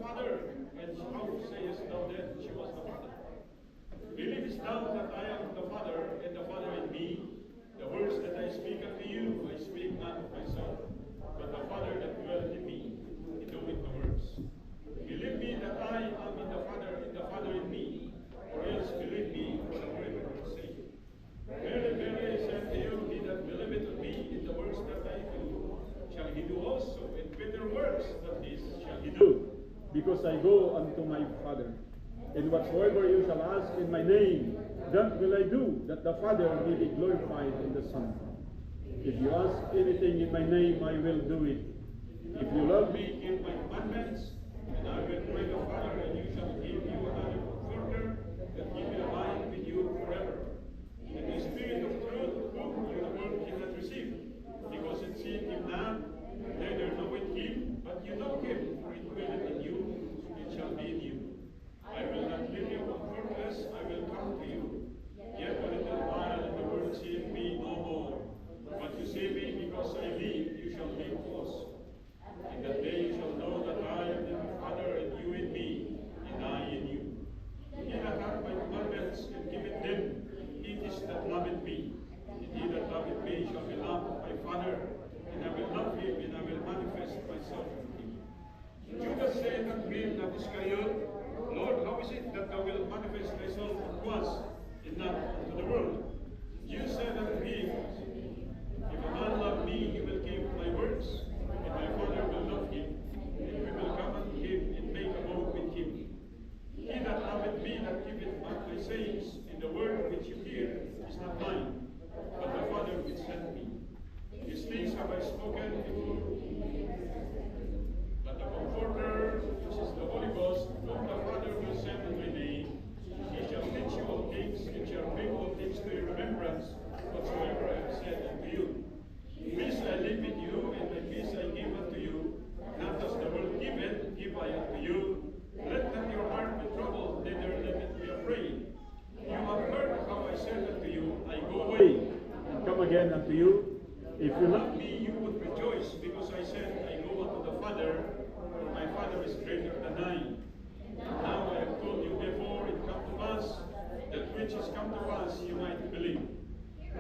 Father, and how sayest thou then, she was the Father? Believest thou that I am the Father, and the Father in me? The words that I speak unto you, I speak not of myself, but the Father that dwelleth in me, he doeth the works. Believe me that I am in the Father in me, or else believe me for the very work's sake. Verily, verily, I say unto you, he that believeth on me in the works that I do, shall he do also, and greater works than this shall he do, because I go unto my Father. And whatsoever you shall ask in my name, that will I do, that the Father may be glorified in the Son. If you ask anything in my name, I will do it. If you love me, keep my commandments, and I will pray the Father, and you shall give you another Comforter, that he will abide with you forever. And the Spirit of truth, whom you the world cannot receive, because it seeth him not, neither knoweth him, but you know him, for it dwelleth in you, it shall be in you. I will not leave you comfortless, I will come to you. Yet a little while, and the world seeth me no more. But you see me, because I live, you shall live also. In that day you shall know that I am in the Father, and you in me, and I in you. He that hath my commandments, and keepeth them, it is that loveth me. And he that loveth me shall be loved of my Father, and I will love him, and I will manifest myself to him. Judas said unto him that Iscariot, Lord, how is it that thou wilt manifest thyself unto us, and not unto the world? Jesus said unto him, if a man love me, he will keep my words, and my Father will love him, and we will come unto him, and make abode with him. He that loveth me, that keepeth my sayings, and the word which you hear is not mine, but the Father which sent me. These things have I spoken before. But the Comforter, which is the Holy Ghost, whom the Father will send in my name, he shall teach you all things, and shall bring all things to your remembrance, whatsoever I have said unto you. Peace I leave with you, and my peace I give unto you. Not as the world giveth, give I unto you. Let not your heart be troubled, neither let it be afraid. You have heard how I said unto you, I go away, and come again unto you. If you love me, you would rejoice, because I said, I go unto the Father, for my Father is greater than I. And now I have told you before it come to pass, that which is come to pass you might believe.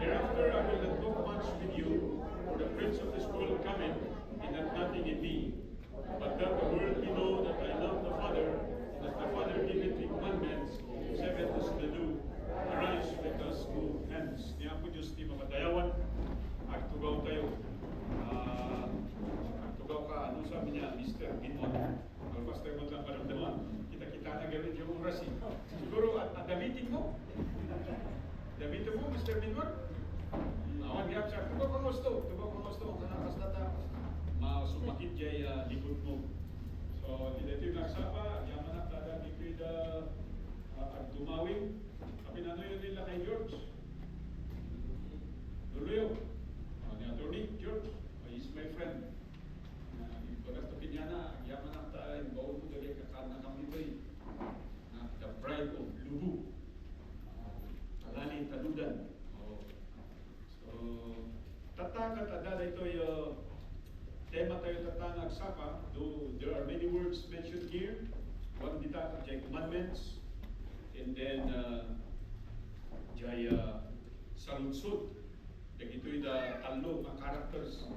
Thereafter I will not talk much with you, for the prince of this world cometh, and hath nothing in me. But that the world may know that I love the Father, and that the Father giveth me commandments, seven us to do. Arise, let us move hence. Niya po Diyos di mapadayawan. Agtugaw tayo. Agtugaw ka, ano sabi niya, Mr. Binmon? Alpas tayo lang karamdaman. Kita-kita na gawin yung oras eh. Siguro, damitin mo? Damitin mo, Mr. Binmon? Awan gayap siya, tugaw kang gusto. Tugaw kang gusto. Kanakas na ta. Masumakit jay likod mo. So, dito yung nagsapa. Yaman na tada dito yung agtumawin. Kapinano yun nila kay George. Duluyo. Ni Attorney George, he's my friend. Bagas to Pinyana, yaman ang tayo, bawal mo dali kakana kami ito the bride of Lubu. Alani Taludan. So, tatakat adala ito yung tema tayo tatangag sapa, though there are many words mentioned here. One dita, jay commandments, and then jay saludsud. Ito'y talo ng characters.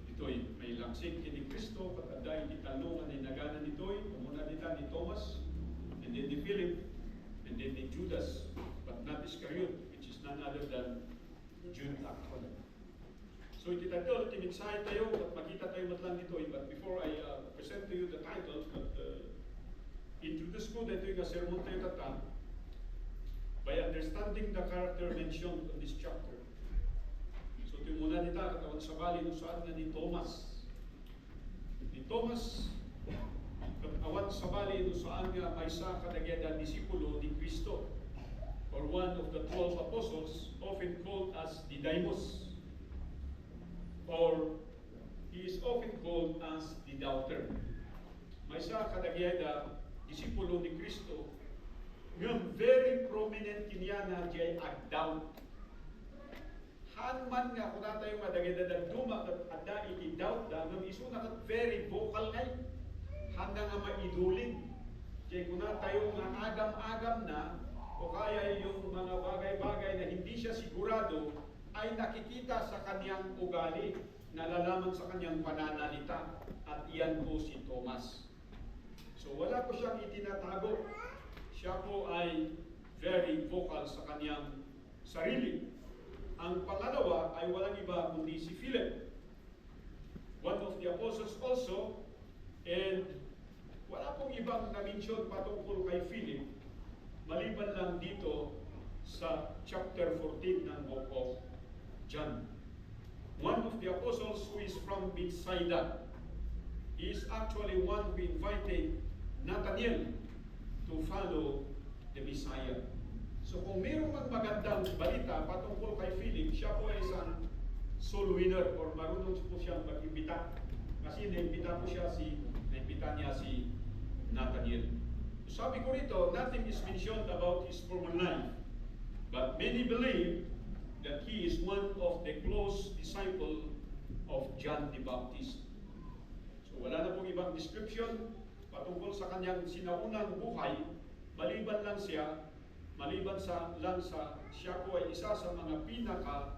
Ito'y may langsing kini Kristo, pagkaday di talo nga ninaganan nito'y, umuna dita ni Thomas, and then ni Philip, and then ni Judas, but not Iscariot, which is none other than Jude actually. So iti tayo, timinsay tayo, at makita tayo matlang nito'y, but before I present to you the titles, but introduce ko dito yung sermon tayo tatang, by understanding the character mentioned in this chapter. So ito muna nita, katawan sa bali no saan nga ni Thomas. Ni Thomas, katawan sa bali no saan nga may sa kadagyadan disipulo ni Kristo, or one of the 12 apostles, often called as Didymus, or he is often called as the doubter. May sa kadagyada disipulo ni Kristo, yung very prominent kinyana jay ag-doubt. Hanman nga kung tayo madagadadag duma at ada iti doubt da, nung iso na very vocal ngay. handa nga maidulig. Kaya kung na tayo nga agam-agam na, o kaya yung mga bagay-bagay na hindi siya sigurado, ay nakikita sa kanyang ugali, nalalaman sa kanyang pananalita, at iyan po si Thomas. So wala po siyang itinatago. Siya po ay very vocal sa kanyang sarili. Ang pangalawa ay walang iba kundi si Philip, one of the apostles also, and wala pong ibang na-mention patungkol kay Philip, maliban lang dito sa chapter 14 ng book of John. One of the apostles who is from Bethsaida, he is actually one who invited Nathanael to follow the Messiah. So kung mayroong magandang balita patungkol kay Philip, siya po ay isang soul winner or marunong po siyang mag-imbita. Kasi naimbita niya si Nathanael. Sabi ko rito, nothing is mentioned about his former life, but many believe that he is one of the close disciple of John the Baptist. So wala na pong ibang description patungkol sa kanyang sinaunang buhay, maliban sa siya po ay isa sa mga pinaka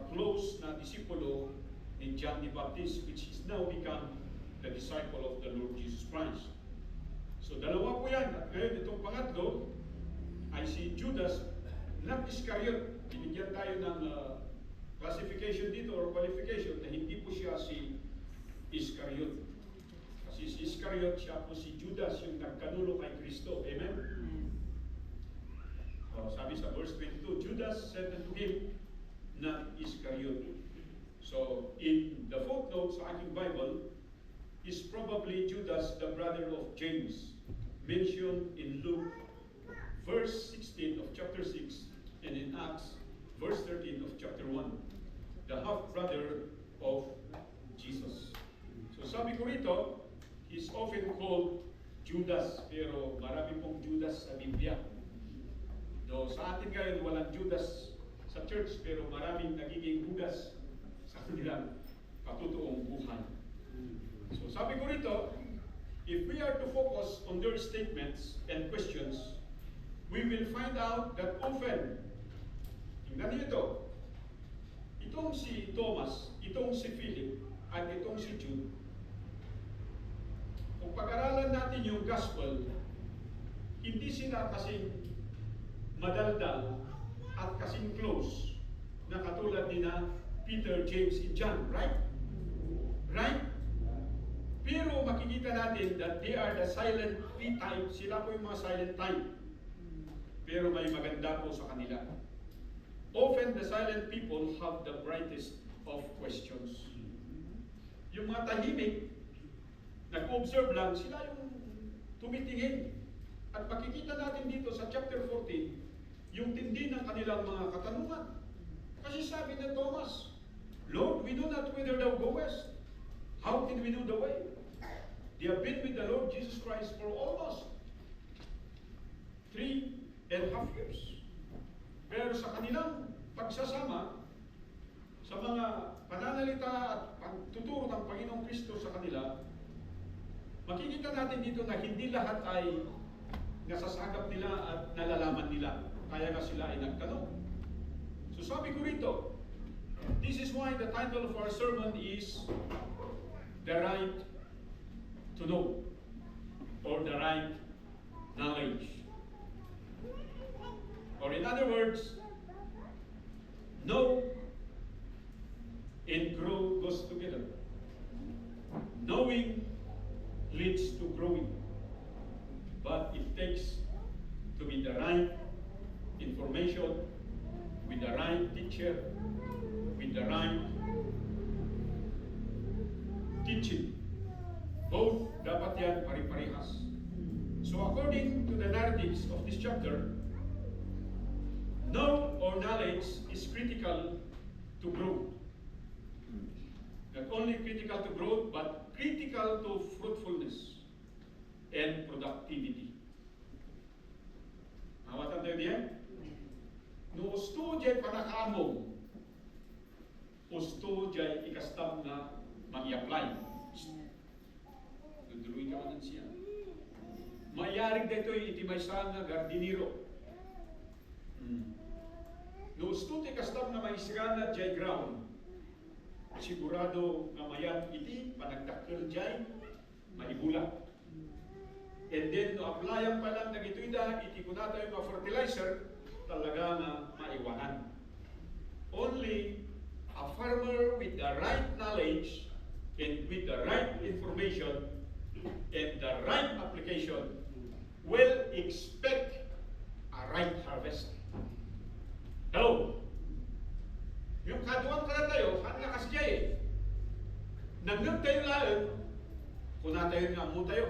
close na disipulo ni John the Baptist, which is now become the disciple of the Lord Jesus Christ. So dalawa po yan. At ngayon itong pangatlo ay si Judas, not Iscariot. Binigyan tayo ng classification dito or qualification na hindi po siya si Iscariot. Kasi si Iscariot, siya po si Judas yung nagkanulo kay Kristo. Amen? Sabi sa verse 22, Judas said unto him, not Iscariot. So in the footnote sa aking Bible, is probably Judas, the brother of James, mentioned in Luke verse 16 of chapter 6 and in Acts verse 13 of chapter 1, the half-brother of Jesus. So sabi ko rito, he's often called Judas, pero marami pong Judas sa Biblia. No, sa atin ngayon walang Judas sa church, pero maraming nagiging Judas sa kanilang patutuong buhay. So sabi ko rito, if we are to focus on their statements and questions, we will find out that often, tingnan niyo ito, itong si Thomas, itong si Philip, at itong si Jude, kung pag-aralan natin yung gospel, hindi sila kasing madaldal at kasing close na katulad ni na Peter, James, and John, right? Right? Pero makikita natin that they are the silent type. Sila po yung mga silent type. Pero may maganda po sa kanila. Often the silent people have the brightest of questions. Yung mga tahimik, nag-observe lang, sila yung tumitingin. At makikita natin dito sa chapter 14, yung tindi ng kanilang mga katanungan. Kasi sabi ni Thomas, Lord, we know not whither thou goest. How can we know the way? They have been with the Lord Jesus Christ for almost 3.5 years. Pero sa kanilang pagsasama, sa mga pananalita at pagtuturo ng Panginoong Kristo sa kanila, makikita natin dito na hindi lahat ay nasasagap nila at nalalaman nila. Kaya nga sila ay nagtanong. So sabi ko rito, this is why the title of our sermon is The Right to Know, or the right knowledge. Or in other words, know and grow goes together. Knowing leads to growing, but it takes to be the right information, with the right teacher, with the right teaching. Both dapat yan pari-parihas. So according to the narratives of this chapter, know or knowledge is critical to growth. Not only critical to growth, but critical to fruitfulness and productivity. Mawatan tayo diyan? No usto dyan panakaamong, usto dyan ikastam na mag-i-apply. Duduluin ka man siya. Mayarig dito iti may nga gardiniro. No stuti kastam nga maisgana jay ground. Sigurado nga mayan iti panagdakkel jay maibula. And then no applyan pa lang nagituida iti kunata yung fertilizer talaga nga maiwanan. Only a farmer with the right knowledge and with the right information and the right application will expect a right harvest. Hello? Yung kaduan ka na tayo, hanga kasi dyan eh. Nanggap tayo lahat, kung na tayo nga mo tayo.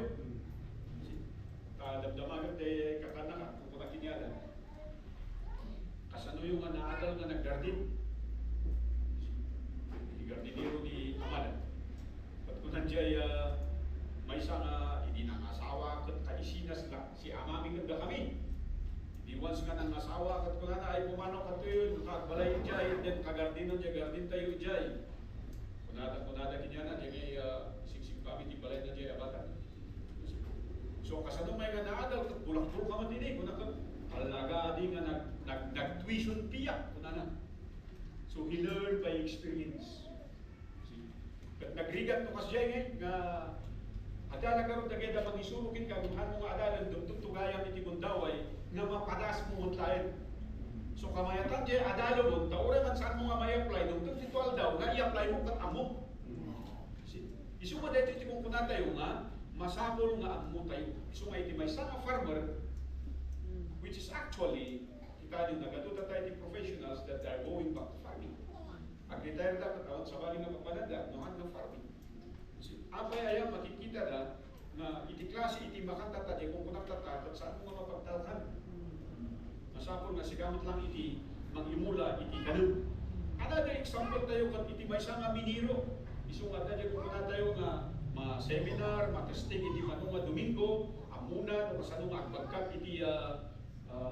Kadamdamagan tayo kakana ka, kung pagkakinyala. Kasano yung naadal nga nag-garden? Gardinero ni Amada. At kung nandiyan may isang hindi nang asawa at kaisinas lang, si amami ganda kami. Di once nga nang asawa at kung na ay pumanaw ka to yun, kagbalay dyan, then kagardino dyan, gardin tayo dyan. Kunada kinya na, dyan ay siksik kami, di balay na dyan abatan. So kasano may nga naadal, bulak-bulak ka man din eh, kung talaga di nga nag-tuition piyak, kung na. So he learned by experience. Nagrigat to kasi ngayon nga adala karon dagay da magisurukin ka kung ano nga adalan dugtong tugayang iti bundaway nga mapadas mo tayo. So kamayatan di adalo mo taore man saan mo nga may apply dugtong titual daw nga i-apply mo kat amo. Isu mo dito iti kung kunatayo nga masabol nga amo tayo. So nga iti may sa farmer which is actually kita yung nagatuta tayo di professionals that are going back to farming.Ag-retire na katawan sa bali nga pagpananda, nohan ng farming. Apay ayaw makikita na iti klase iti makatata, di kung kunagtata, at saan mo nga mapagtalkan. Masapol nga sigamit lang iti mag-imula, iti ganun. Another example tayo kat iti may nga miniro. Isong at na kung tayo nga ma-seminar, ma-testing iti manunga Domingo, amuna no kasano nga agbagkat iti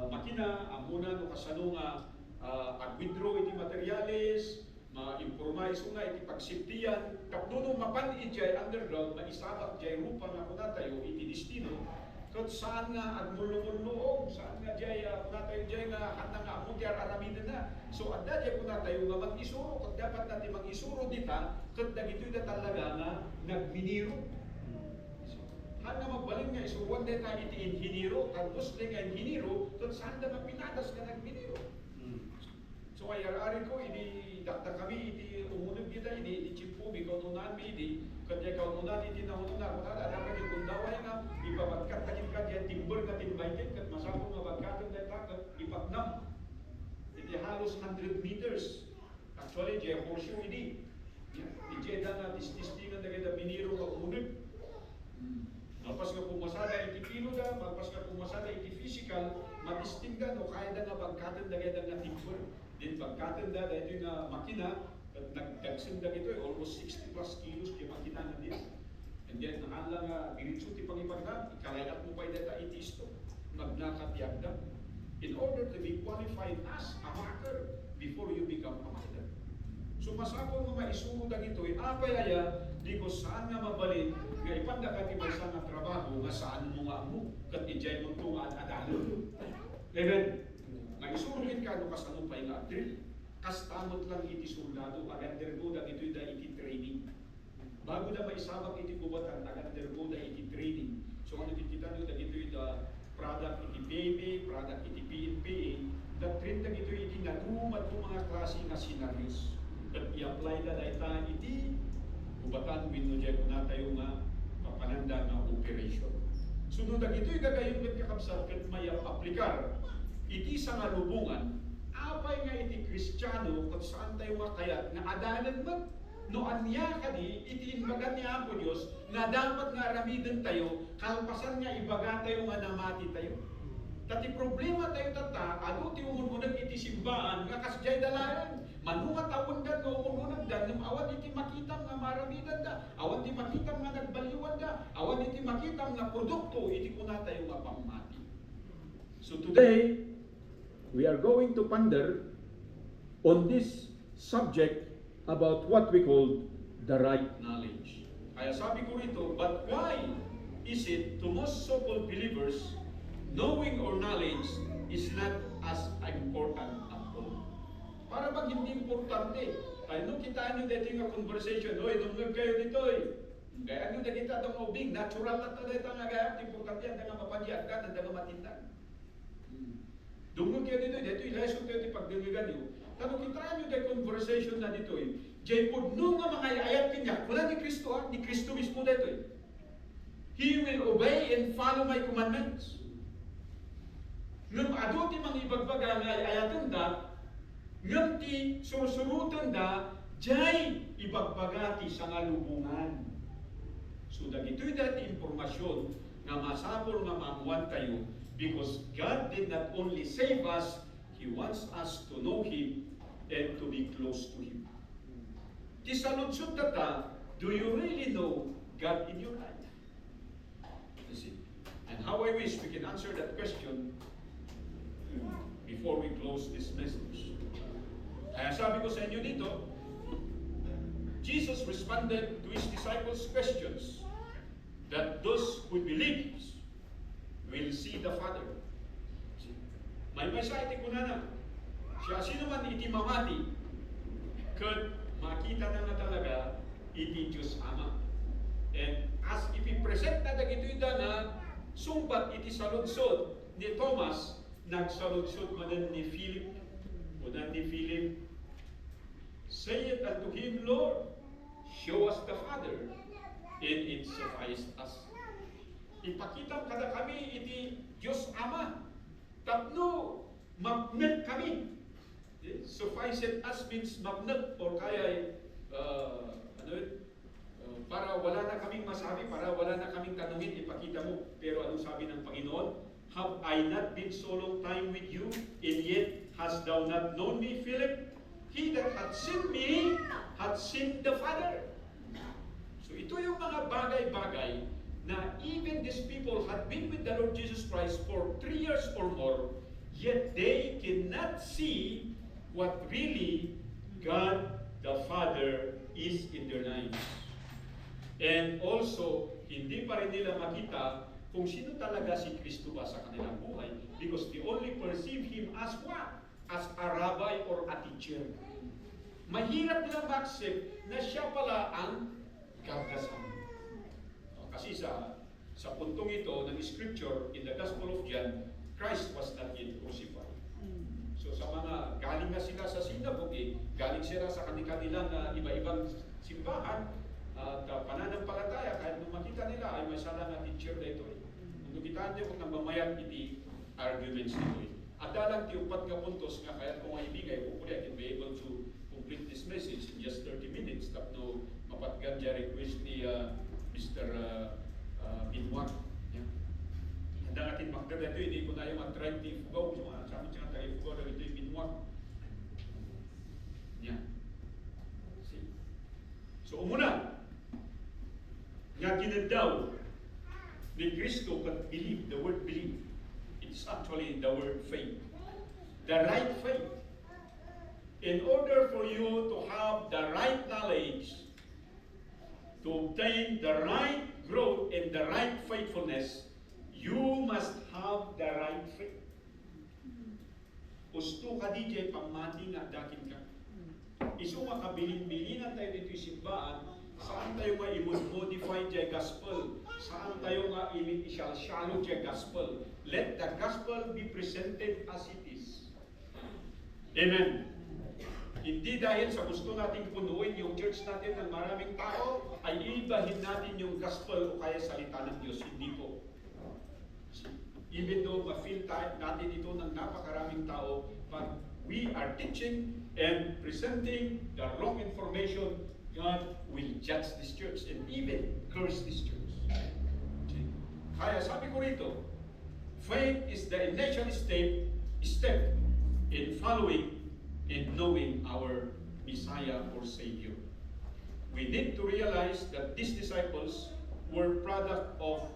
makina, amuna no kasano nga ag-withdraw iti materials, ma-informay so nga iti pagsiptiyan tapno mapan ijay underground maisabak jay rupa nga kunatayo iti destino kat saan nga agmulong-mulong saan nga jay kunatayo jay nga handa nga amutyar aramida na so adda jay kunatayo nga mag-isuro kat dapat natin mag-isuro dita kat dagito'y da talaga nga nagminiro handa magbaling nga isuruan dita iti inhiniro kat musling nga inhiniro kat saan da mapinadas nga nagminiro so ayar-ari ko ini dakta kami iti umunod kita ini chimpubi kaununan mi ini kadya kaununan iti naununa kung ada ka yung gundaway nga ipabagkat takin ka dyan timber nga tinbaykin kat masapong nga bagkatan dyan takat ipagnom iti halos 100 meters actually dyan horseshoe ini iti dyan nga distingan na kita miniro nga umunod malpas nga pumasada iti kilo da malpas nga pumasada iti physical matistinggan o kaya da nga bagkatan da nga timber din pagkatanda dahil yung makina, nagdagsinda ito almost 60 plus kilos kaya makina na din. And then, nakalang diritso ti pangipagdam, ikalayat mo pa data itisto, magnakatiyagdam. In order to be qualified as a maker before you become a maker. So masapol mo maisuro da ito, apayaya, di ko saan nga mabalin, nga ipanda ka ti sa nga trabaho, nga saan mo nga mo, kat ijay mo ito nga adalo. Amen. Maisurukin ka no kasano pa yung drill. Kastamot lang iti soldado, ag-undergo da ito'y da iti training. Bago na maisabak iti kubatan, ag-undergo da iti training. So ano kita nyo da ito'y da product iti PMA, product iti PNPA, da train da ito'y iti nadumat po mga klase nga scenarios. At i-apply da ita iti kubatan wino dyan kung tayo nga papananda na operation. Sunod da ito'y gagayong kakabsat kat may aplikar iti sa nga lubungan, apay nga iti Kristiyano kung saan tayo makayat nga adalan man no anya kadi iti inbagan ni Apo Diyos nga dapat nga aramidan tayo kalpasan nga ibaga tayo nga namati tayo. Tati problema tayo tata, ado ti umununag iti simbaan nga kasjay dalayan. Manunga tawon da nga umununag da, nung awan iti makitam nga maramidan da, awan iti makitam nga nagbaliwan da, awan iti makitam nga produkto iti kuna tayo nga pamati. So today, we are going to ponder on this subject about what we call the right knowledge. Kaya sabi ko rito, but why is it to most so-called believers, knowing or knowledge is not as important at all. Para bang hindi importante. Ay, nung kitaan nyo dito yung conversation, oy, nungag kayo dito, kaya nyo na kita itong ubing, natural na ito dito nga gayap, importante yan, nga mapandiyan ka, nga matindan. Dungog kayo dito, dito yung lesson kayo ito pagdiligan nyo. Kano kitaan nyo dito conversation na dito, jay pudno nga mga ayat kanya, wala ni Kristo ha, ni Kristo mismo dito. He will obey and follow my commandments. Ngam ado ti mga ibagbaga nga ayatan da, ngam ti surusurutan da, jay ibagbagati sa nga lubungan. So dagito'y dati impormasyon nga masapol nga mamuan kayo because God did not only save us, He wants us to know Him and to be close to Him. Ti saludsud tata, do you really know God in your life? You see? And how I wish we can answer that question before we close this message. Kaya sabi ko sa inyo dito, Jesus responded to His disciples' questions that those who believe will see the Father. May sa iti kunana, siya sino man iti mamati, kat makita na nga talaga iti Diyos Ama. And as ipipresent na dagito'y na sumbat iti saludsod ni Thomas, nagsaludsod manan ni Philip, unan ni Philip, say it unto him, Lord, show us the Father, and it sufficed us. Ipakita kada kami iti Diyos Ama, tapno magnet kami. Sufficed us means magnet, or kaya para wala na kaming masabi, para wala na kaming tanungin, ipakita mo. Pero anong sabi ng Panginoon? Have I not been so long time with you, and yet hast thou not known me, Philip? He that hath seen me, hath seen the Father. So ito yung mga bagay-bagay na even these people had been with the Lord Jesus Christ for 3 years or more, yet they cannot see what really God the Father is in their lives. And also, hindi pa rin nila makita kung sino talaga si Kristo ba sa kanilang buhay, because they only perceive Him as what? As a rabbi or a teacher. Mahirap nilang ma-accept na siya pala ang gagasan. Kasi sa puntong ito ng Scripture in the Gospel of John, Christ was not yet crucified. So sa mga galing na sila sa sinagogue, galing sila sa kanilang iba-ibang simbahan, at pananampalataya, kahit nung makita nila ay may sala na teacher na ito. Kung nakitaan niyo kung nagmamayag iti arguments nito. At dalang ti upat nga puntos nga kaya kung maibigay, hopefully I can be able to complete this message in just 30 minutes. Tapno mapatgan dya request ni Mr. Binwak. Handa natin magdala ito, hindi ko tayo mag-try ti Fugaw. Sabi siya nga tayo Fugaw na ito yung Binwak. Yan. So umuna, nga ginadaw ni Kristo kat believe, the word believe. It's actually the word faith. The right faith. In order for you to have the right knowledge, to obtain the right growth and the right faithfulness, you must have the right faith. Gusto ka DJ pamati nga dakin ka. Isu makabilin-bilinan tayo dito yung simbaan, saan tayo nga i-modify dyan gospel, saan tayo nga i-shalo dyan gospel. Let the gospel be presented as it is. Amen. Hindi dahil sa gusto nating punuin yung church natin ng maraming tao, ay ibahin natin yung gospel o kaya salita ng Diyos. Hindi po. Even though ma-feel natin ito ng napakaraming tao, pag we are teaching and presenting the wrong information, God will judge this church and even curse this church. Kaya sabi ko rito, faith is the initial step in following and knowing our Messiah or Savior. We need to realize that these disciples were product of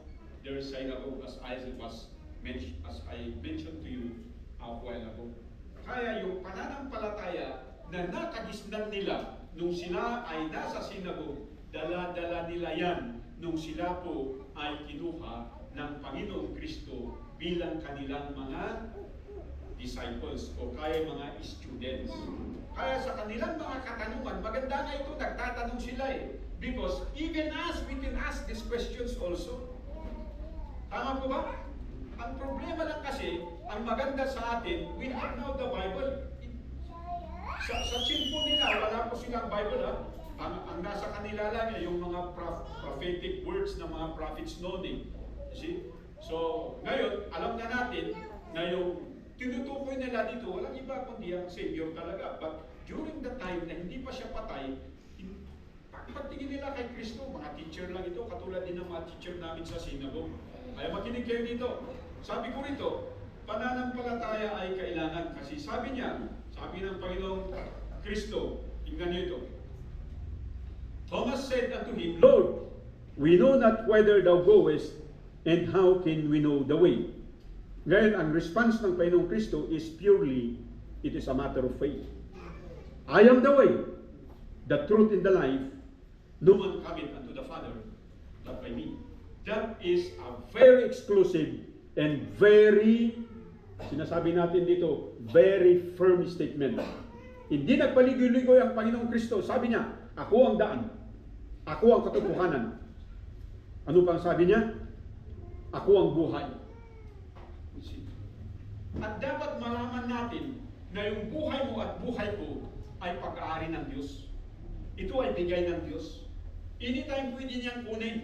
their synagogue, as I mentioned to you a while ago. Kaya yung pananampalataya na nakagisnan nila nung sila ay nasa sinagogue dala-dala nila yan nung sila po ay kinuha ng Panginoong Kristo bilang kanilang mga disciples o kaya mga students. Kaya sa kanilang mga katanungan, maganda nga ito, nagtatanong sila eh. Because even us, we can ask these questions also. Tama po ba? Ang problema lang kasi, ang maganda sa atin, we have now the Bible. Sa chinpo nila, wala po silang Bible ha. Ang nasa kanila lang yung mga prophetic words ng mga prophets noon eh. See? So, ngayon, alam na natin na yung tinutukoy nila dito, walang iba kundi ang Savior talaga. But during the time na hindi pa siya patay, pagtingin nila kay Kristo, mga teacher lang ito, katulad din ng mga teacher namin sa synagogue. Kaya makinig kayo dito. Sabi ko rito, pananampalataya ay kailangan. Kasi sabi niya, sabi ng Panginoong Kristo, tingnan niyo ito. Thomas said unto him, Lord, we know not whither thou goest, and how can we know the way? Ngayon, ang response ng Panginoong Kristo is purely, it is a matter of faith. I am the way, the truth, and the life. No man cometh unto the Father, but by me. That is a very exclusive and very, sinasabi natin dito, very firm statement. Hindi nagpaligoy-ligoy ang Panginoong Kristo. Sabi niya, ako ang daan. Ako ang katotohanan. Ano pang sabi niya? Ako ang buhay. At dapat malaman natin na yung buhay mo at buhay ko ay pag-aari ng Diyos. Ito ay bigay ng Diyos. Anytime pwede niyang kunin.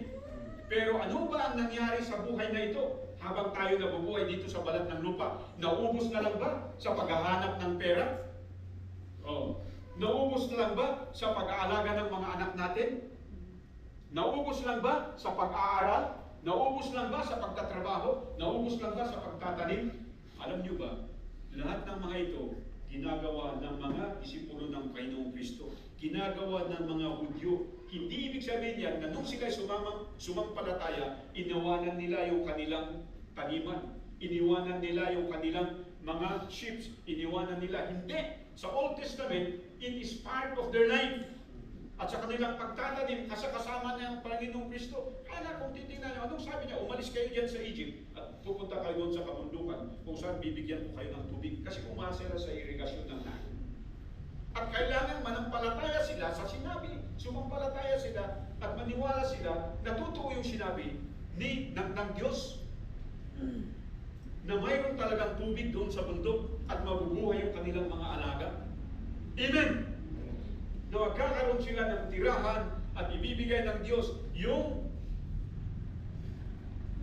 Pero ano ba ang nangyari sa buhay na ito? Habang tayo nabubuhay dito sa balat ng lupa, naubos na lang ba sa paghahanap ng pera? Oh. Naubos na lang ba sa pag-aalaga ng mga anak natin? Naubos lang ba sa pag-aaral? Naubos lang ba sa pagtatrabaho? Naubos lang ba sa pagtatanim? Alam niyo ba, lahat ng mga ito, ginagawa ng mga disipulo ng Panginoong Kristo. Ginagawa ng mga Hudyo. Hindi ibig sabihin yan na nung sila sumampalataya, iniwanan nila yung kanilang taniman. Iniwanan nila yung kanilang mga sheep. Iniwanan nila. Hindi. Sa Old Testament, it is part of their life. At sa kanilang pagtatanim, kasama na ang Panginoong Kristo. Kaya kung titingnan nyo, anong sabi niya? Umalis kayo dyan sa Egypt at pupunta kayo doon sa kabundukan kung saan bibigyan ko kayo ng tubig. Kasi umasa sila sa irigasyon ng langit. At kailangan manampalataya sila sa sinabi. Sumampalataya sila at maniwala sila na totoo yung sinabi ng Diyos na mayroon talagang tubig doon sa bundok at mabubuhay yung kanilang mga alaga. Amen! Na magkakaroon sila ng tirahan at ibibigay ng Diyos yung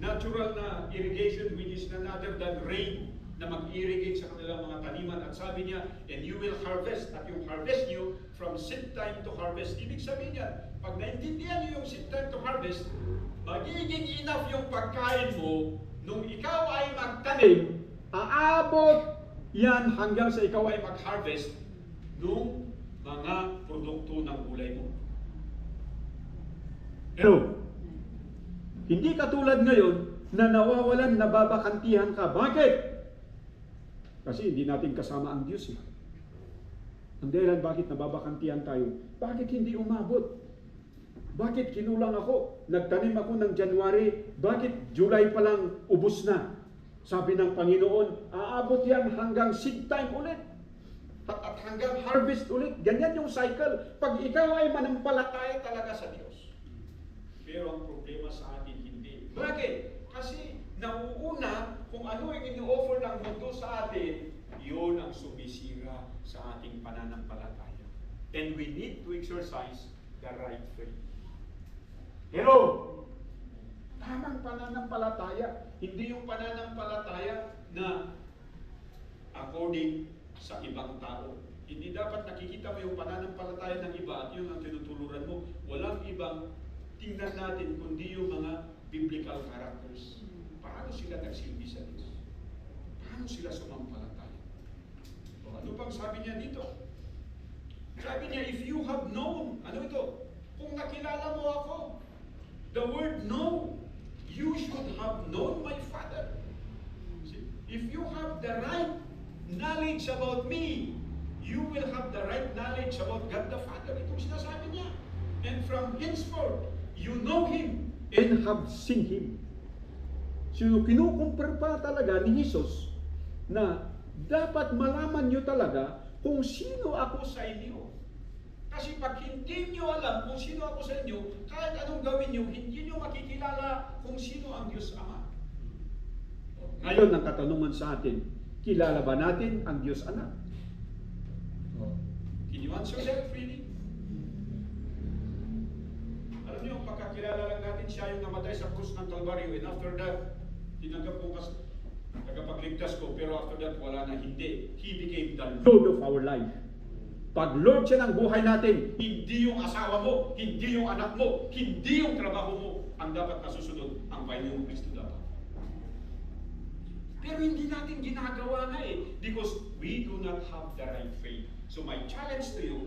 natural na irrigation which is none other than rain na mag-irrigate sa kanilang mga taniman. At sabi niya, and you will harvest. At yung harvest nyo from seed time to harvest. Ibig sabihin niya, pag naintindihan nyo yung seed time to harvest, magiging enough yung pagkain mo nung ikaw ay magtanim, aabot yan hanggang sa ikaw ay mag-harvest nung mga produkto ng gulay mo. Hello? Hindi katulad ngayon na nawawalan, nababakantihan ka. Bakit? Kasi hindi natin kasama ang Diyos. Ang dahilan bakit nababakantihan tayo? Bakit hindi umabot? Bakit kinulang ako? Nagtanim ako ng January. Bakit July pa lang ubos na? Sabi ng Panginoon, aabot yan hanggang seed time ulit. At hanggang harvest ulit. Ganyan yung cycle. Pag ikaw ay manampalataya talaga sa Diyos. Pero ang problema sa atin, hindi. Bakit? Kasi nauuna kung ano yung ini-offer ng mundo sa atin, yun ang sumisira sa ating pananampalataya. And we need to exercise the right faith. Hello? Tamang pananampalataya. Hindi yung pananampalataya na according sa ibang tao. Hindi dapat nakikita mo yung pananampalataya ng iba at yun ang tinutuluran mo. Walang ibang tingnan natin kundi yung mga biblical characters. Paano sila nagsilbi sa Diyos? Paano sila sumampalataya? O ano pang sabi niya dito? Sabi niya, if you have known, ano ito? Kung nakilala mo ako, the word know, you should have known my Father. See? If you have the right knowledge about me, you will have the right knowledge about God the Father. Itong sinasabi niya. And from henceforth, you know Him and have seen Him. So, kinukumpir pa talaga ni Jesus na dapat malaman nyo talaga kung sino ako sa inyo. Kasi pag hindi nyo alam kung sino ako sa inyo, kahit anong gawin nyo, hindi nyo makikilala kung sino ang Diyos Ama. Ngayon, ang katanungan sa atin, kilala ba natin ang Diyos Anak? Can you answer that freely? Alam niyo, pagkakilala lang natin siya yung namatay sa krus ng Kalbaryo, and after that, tinanggap ko kasi tagapagligtas ko, pero after that, wala na, hindi. He became the Lord of our life. Pag Lord siya ng buhay natin, hindi yung asawa mo, hindi yung anak mo, hindi yung trabaho mo, ang dapat nasusunod, ang Panginoong Kristo dapat. Pero hindi natin ginagawa na because we do not have the right faith. So my challenge to you,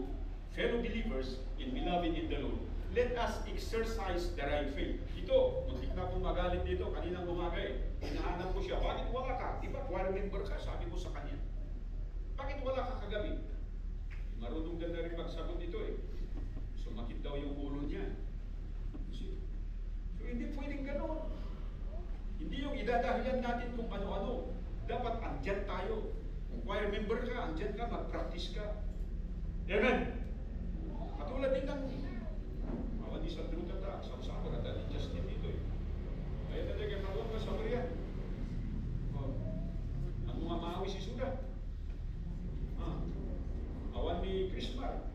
fellow believers and beloved in the Lord, let us exercise the right faith. Ito, muntik na akong magalit dito, kaninang umaga hinahanap ko siya, bakit wala ka? Di ba, choir member ka? Sabi ko sa kanya. Bakit wala ka kagabi? Marunong ganda rin magsagot ito Sumakit daw yung ulo niya. So hindi pwedeng gano'n. Hindi yung idadahilan natin kung ano-ano. Dapat andyan tayo. Kung choir member ka, andyan ka, mag-practice ka. Amen? Katulad din ng awan ni Sandro Tata, sama-sama ka ni Justin dito Kaya talaga karoon ka sa Korea. Ang mga maawi si Suda. Awan ni Krismar.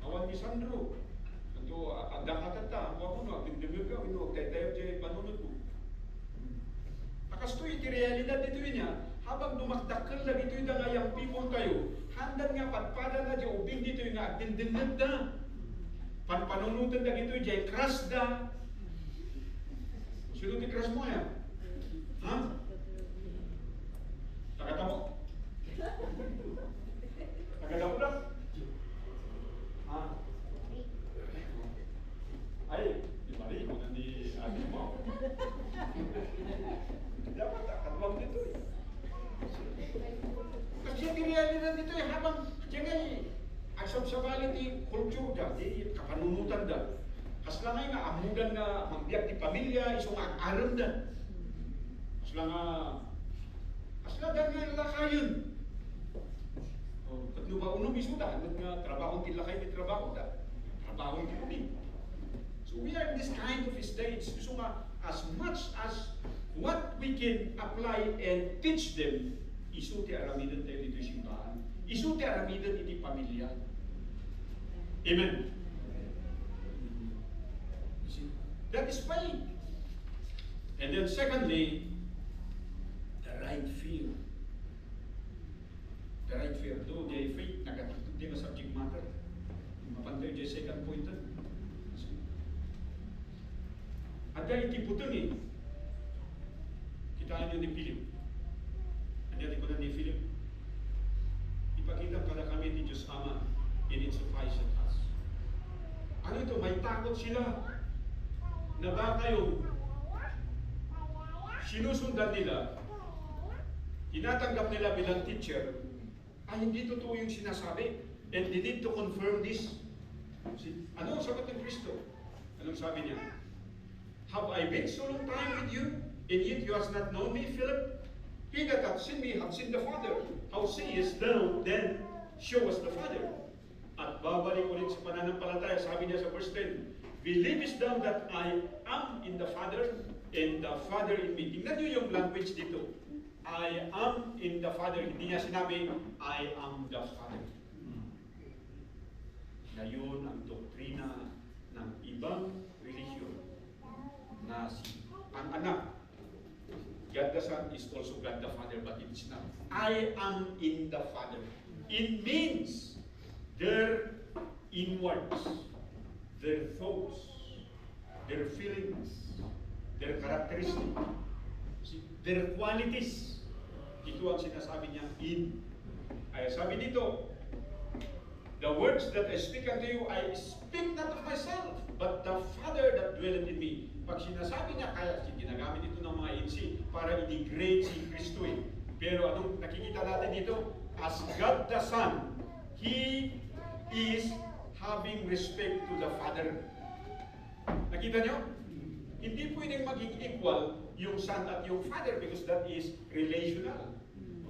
Awan ni Sandro. Ito, agda katata. Ako no, agdimdimig ka. Tayo dyan, panunod mo. Akas ito, iti realidad dito niya. Habang dumakdakal na dito yung ngayang people kayo, handan nga patpada na dyan, ubing dito yung agdimdimig na. Panunutan na dito yung crush na. Sino ti crush mo yan? Ha? Nakata mo? Nakata mo na? Ha? Ay, di mali ko na ni ate mo. Dapat akadwag dito Kasi yung realidad dito habang dyan agsab-sabali di kultur da, di kapanunutan da. Kasla nga amudan nga magbiyak di pamilya, isong aram da. Kasla da nga lakayon. Katlo ba unom iso da, nga trabaho ti lakay di trabaho da. Trabaho ti ubi. So we are in this kind of stage. So as much as what we can apply and teach them, iso ti aramidan tayo dito simbahan. Iso ti aramidan iti pamilya. Amen. See, that is faith. And then secondly, the right fear. The right fear. Though the faith, nagatutog din sa subject matter. Mapanday dyan second point. At dahil itiputin Kitaan nyo ni Philip. Andyan ko na ni Philip. Ipakita pala kami ni Diyos Ama and it suffices us. Ano ito? May takot sila na baka yung sinusundan nila, tinatanggap nila bilang teacher, hindi totoo yung sinasabi. And they need to confirm this. Ano ang sagot ng Kristo? Anong sabi niya? Have I been so long time with you, and yet you has not known me, Philip? He that hath seen me hath seen the Father. How sayest thou then, show us the Father? At babalik ulit sa pananampalataya, sabi niya sa verse 10, believest thou that I am in the Father, and the Father in me. Tingnan niyo yung language dito. I am in the Father. Hindi niya sinabi, I am the Father. Ngayon ang doktrina ng ibang religion na ang anak, God the Son is also God the Father, but it's not. I am in the Father. It means their inwards, their thoughts, their feelings, their characteristics, their qualities. Ito ang sinasabi niya in. Ay sabi dito, the words that I speak unto you, I speak not of myself, but the Father that dwelleth in me. Pag sinasabi niya, kaya ginagamit ito ng mga NC para i-degrade si Kristo Pero anong nakikita natin dito? As God the Son, He is having respect to the Father. Nakita nyo? Hindi pwedeng maging equal yung son at yung father because that is relational.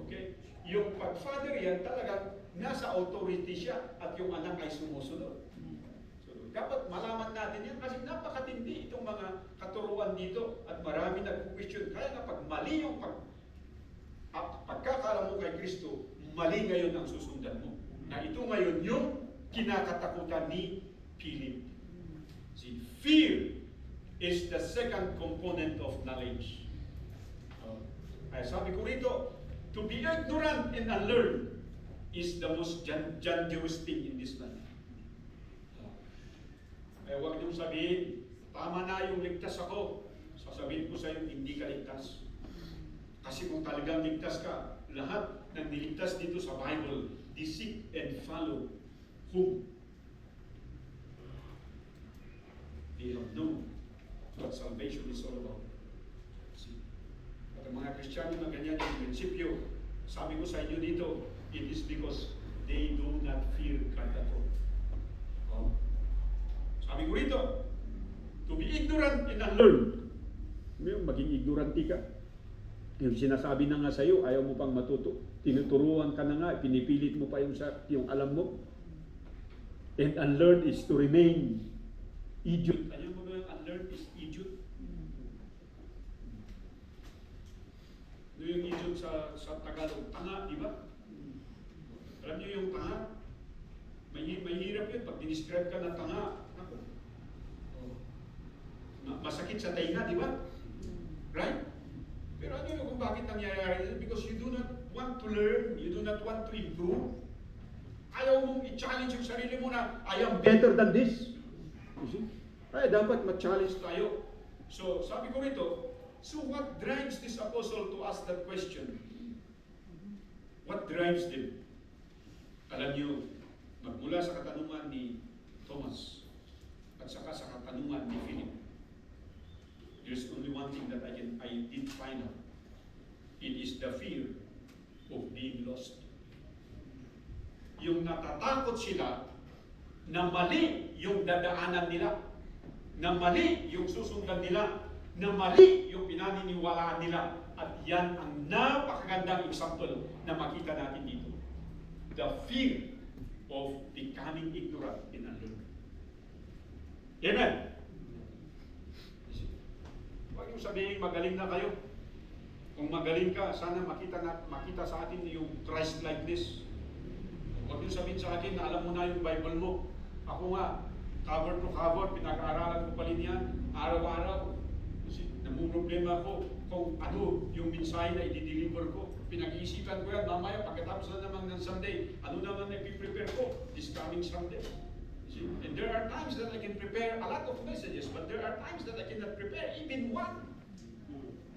Okay? Yung pag-father yan, talagang nasa authority siya at yung anak ay sumusunod. So, dapat malaman natin yan kasi napakatindi itong mga katuruan dito at marami nag-question. Kaya nga pag mali yung pagkakala mo kay Kristo, mali ngayon ang susundan mo. Na ito ngayon yung kinakatakutan ni Philip. See, fear is the second component of knowledge. Ay sabi ko rito, to be ignorant and unlearned is the most dangerous thing in this life. Ay huwag niyong sabihin, tama na yung ligtas ako. Sasabihin ko sa iyo, hindi ka ligtas. Kasi kung talagang ligtas ka, lahat ng niligtas dito sa Bible, they seek and follow whom they have known what salvation is all about. See? At ang mga Kristiyano na ganyan yung prinsipyo, sabi ko sa inyo dito, it is because they do not fear God at all. Oh. Sabi ko rito, to be ignorant and unlearned. Yung maging ignorante ka. Yung sinasabi na nga sa iyo, ayaw mo pang matuto. Tinuturuan ka na nga, pinipilit mo pa yung alam mo. And unlearned is to remain idiot. Alam mo ba yung unlearned is idiot? Ano yung idiot sa Tagalog? Tanga, di ba? Alam niyo yung tanga? May hirap yun. Pag dinescribe ka na tanga, masakit sa tainga, di ba? Right? Pero ano yun kung bakit nangyayari? Because you do not want to learn, you do not want to improve. Ayaw mong i-challenge yung sarili mo na, I am better than this. You see? Kaya dapat ma-challenge tayo. So, sabi ko rito, so what drives this apostle to ask that question? What drives them? Alam niyo, magmula sa katanungan ni Thomas at saka sa katanungan ni Philip, there's only one thing that I did find out. It is the fear of being lost. Yung natatakot sila na mali yung dadaanan nila, na mali yung susundan nila, na mali yung pinaniniwalaan nila. At yan ang napakagandang example na makita natin dito. The fear of becoming ignorant and unlearned. Amen? Huwag yung sabihin, magaling na kayo. Kung magaling ka, sana makita sa atin yung Christ-likeness. Huwag yung sabihin sa akin na alam mo na yung Bible mo. Ako nga, cover to cover, pinag-aaralan ko pa rin yan, araw-araw. Kasi namumroblema ko kung ano yung mensahe na i-deliver ko. Pinag-iisipan ko yan, mamaya pagkatapos na naman ng Sunday, ano naman na i-prepare ko this coming Sunday. See? And there are times that I can prepare a lot of messages, but there are times that I cannot prepare even one.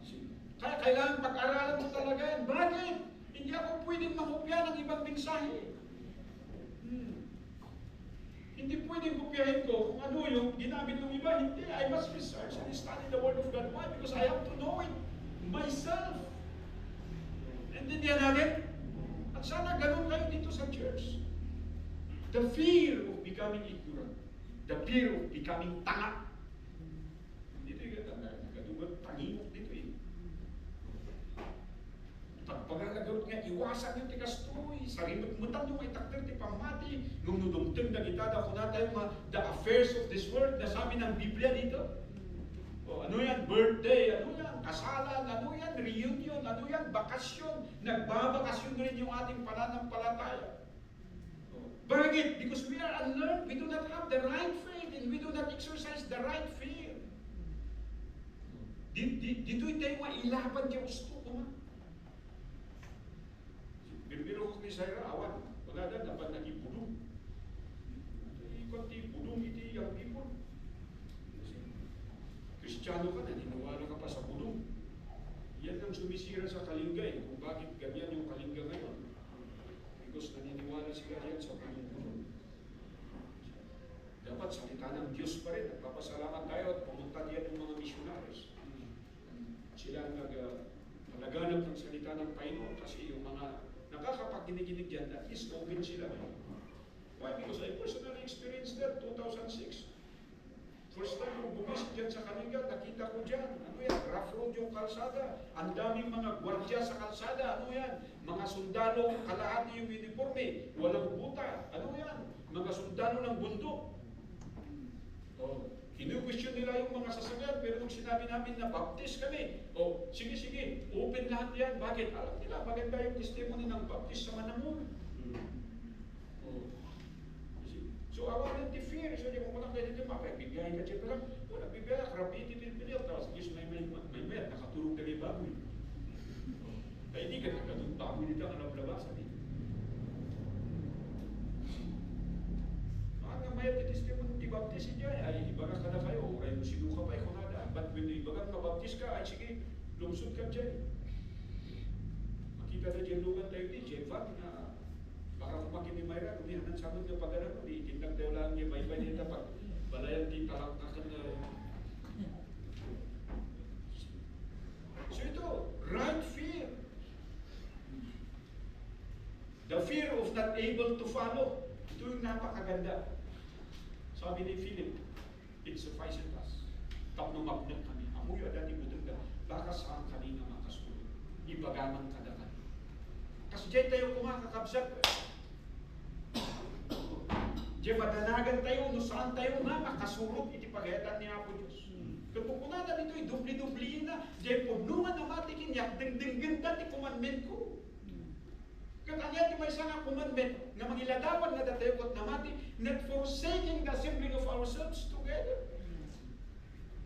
See? Kaya kailangan pag-aralan mo talaga yan. Bakit? Hindi ako pwedeng makopya ng ibang mensahe. Hindi pwedeng kopyahin ko kung ano yung ginamit ng iba. Hindi. I must research and study the Word of God. Why? Because I have to know it myself. Intindihan natin? At sana ganun kayo dito sa church. The fear of becoming ignorant. The fear of becoming tanga. Dito yung tangimok dito eh. Pagpagalagot nga, iwasan yung tikastoy, sarimot-mutan yung itakter ti pamati, nung nudumteng na gitada ko na tayo the affairs of this world, na sabi ng Biblia dito. O, ano yan? Birthday, ano yan? Kasalan, ano yan? Reunion, ano yan? Bakasyon. Nagbabakasyon rin yung ating pananampalataya. Bakit? Because we are unlearned. We do not have the right faith and we do not exercise the right fear. Dito tayo mailaban kaya gusto ko man. Biro ko ni Sarah, awan. Wala na, dapat nagipulong. Ikot ti pulong iti yung people. Kristiyano ka, naniniwala ka pa sa pulong. Yan ang sumisira sa kalinggay. Kung bakit ganyan yung kalingga ngayon. Because naniniwala sila yan sa pulong-pulong. Dapat salita ng Diyos pa rin. Nagpapasalamat tayo at pumunta diyan yung mga missionaries. Sila ang naglaganap ng salita ng Panginoon kasi yung mga nakakapag-giniginig yan, at least open sila. Why? Because I personally experienced that 2006. First time ko bumisik dyan sa Kalinga, nakita ko dyan. Ano yan? Rough road yung kalsada. Ang daming mga gwardya sa kalsada. Ano yan? Mga sundalo, kalahati yung uniforme. Walang buta. Ano yan? Mga sundalo ng bundok. Oh, kinu-question nila yung mga sasakyan, pero nung sinabi namin na baptist kami, oh, sige, open lahat yan. Bakit? Alam nila, maganda yung testimony ng baptist sa Manamon. Oh. So, awalan ti fear. So, di mo lang kayo dito, makaibigayin ka siya. Pero, wala, bibigay, karapiti, pinipili. Tapos, may nakatulog kami baboy. Kaya hindi ka nakatulog baboy dito, ang nablabasan eh. May testimony ti baptist niya ay ibaga ka na kayo, ay sinuka pa ikaw nada. But when ibaga mabaptist ka, ay sige, lungsod ka dyan. Makita na dyan lugan tayo di, Jevan, na baka kumakin ni Mayra, kumihanan sa amin ng pag-aral, di tindag tayo lang niya, may banita pag balayan di talaktakan na. So ito, right fear. The fear of not able to follow. Ito yung napakaganda. Sabi ni Philip, it suffices us. Tapno magnet kami. Amoy ada di budong da. Baka saan kami nga makasulod. Ibagaman kadakan. Kasi dyan tayo kumakakabsat. Dyan madanagan tayo, no saan tayo nga makasulod. Iti pagayatan ni Apo Diyos. Kapupunada nito, dubli-dubli na. Dyan punungan na matikin, yak ding-ding-ganda ti commandment ko. Katanya ti may nga commandment nga mangiladawan nga datayo kot namati, not forsaking the assembling of ourselves together.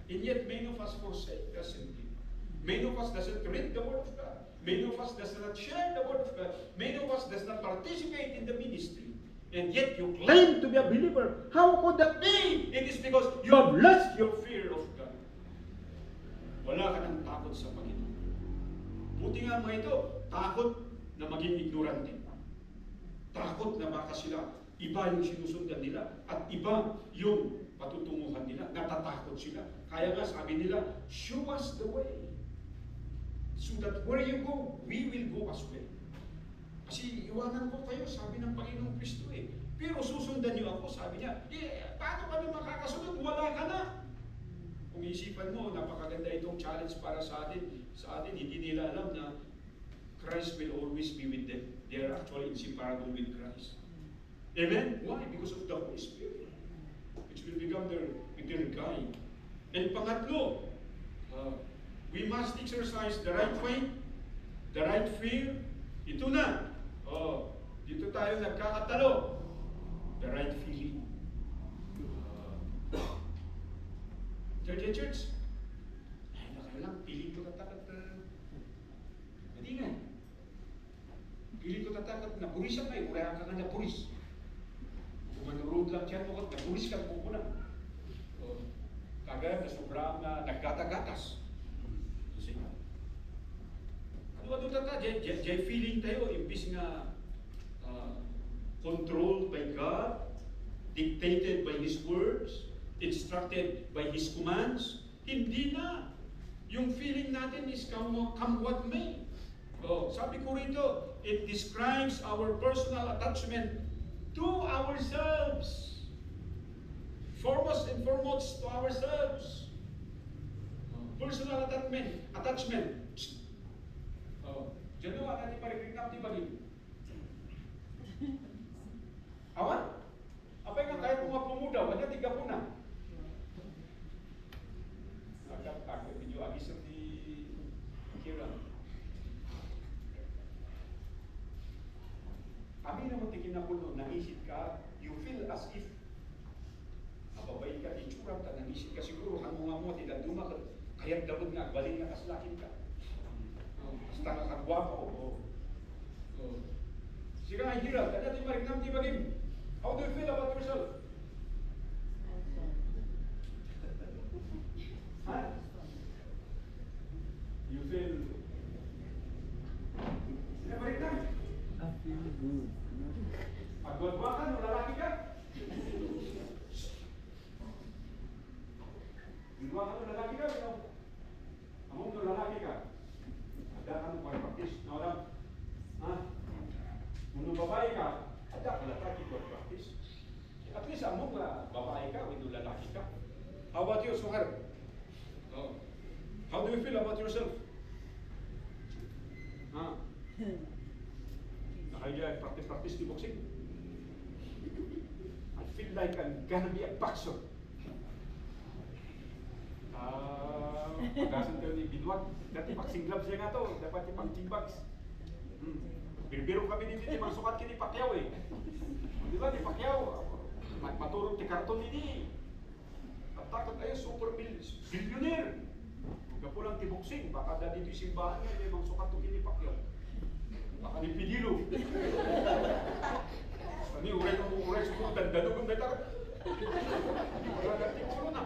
And yet many of us forsake the assembling. Many of us doesn't read the word of God. Many of us does not share the word of God. Many of us does not participate in the ministry. And yet you claim to be a believer. How could that be? It is because you have lost your fear of God. Wala ka ng takot sa Panginoon. Buti nga mga ito, takot na maging ignorante. Takot na baka sila, iba yung sinusundan nila, at iba yung patutunguhan nila, natatakot sila. Kaya nga sabi nila, show us the way. So that where you go, we will go as well. Kasi iwanan ko kayo, sabi ng Panginoong Kristo eh. Pero susundan niyo ako, sabi niya, paano kami makakasunod? Wala ka na. Kung isipan mo, napakaganda itong challenge para sa atin, hindi nila alam na Christ will always be with them. They are actually inseparable with Christ. Amen? Why? Because of the Holy Spirit, which will become their guide. And pangatlo, we must exercise the right faith, the right fear. Ito na. Dito tayo nagkakatalo. The right feeling. Church. Ay, nakailang, piling ko tatakot hindi nga. Piling ko tatakot na purisan kayo. Kaya ka nga na puris. Kung manurod lang siya, napuris ka po na. Kagaya na sobrang nagkatagatas. Ano tata? Jay feeling tayo, imbis nga controlled by God, dictated by His words, instructed by His commands. Hindi na. Yung feeling natin is come what may. Sabi ko rito, it describes our personal attachment to ourselves. Foremost and foremost to ourselves. Personal attachment. Diyan naman natin parikrinap di bagay. Awan? Apa yang kaya kung mapumudaw, wala tiga po na. Agak medyo agis di kira. Kami naman tikin na po naisip ka, you feel as if mababay ka, itsura ka, naisip ka siguro, hangunga mo, tinaduma ka, kaya dapat nga, balik nga kaslakin ka. Basta nakagwapo. Sige nga, hirap, kaya natin mariknam, di bagim. How do you feel about yourself? Huh? You feel... Sila mariknam? I feel good. Pagwadwa ka, nung lalaki ka? Ginawa ka nung lalaki ka? Among nung lalaki ka? Ada ka nung pag-practice. Nawalang, ha? Kung nung babae ka, ada ka lalaki pag-practice. At least do you feel about yourself? Nakaya practice the boxing. I feel like I'm gonna be a boxer. Pagasan tayo ni Bidwag, dati boxing gloves niya nga to, dapat yung punching bags. Birbiro kami ni Titi, mangsukat kini Pacquiao eh. Di ba, ni Pacquiao, maturong ti karton ni. Takot tayo, super billionaire. Kapulang ti boxing, baka dati ito yung simbahan niya, mangsukat to kini Pacquiao. Baka ni Pidilo. Kani, uray sumunod, dadugong na takot. Wala dati ulo na.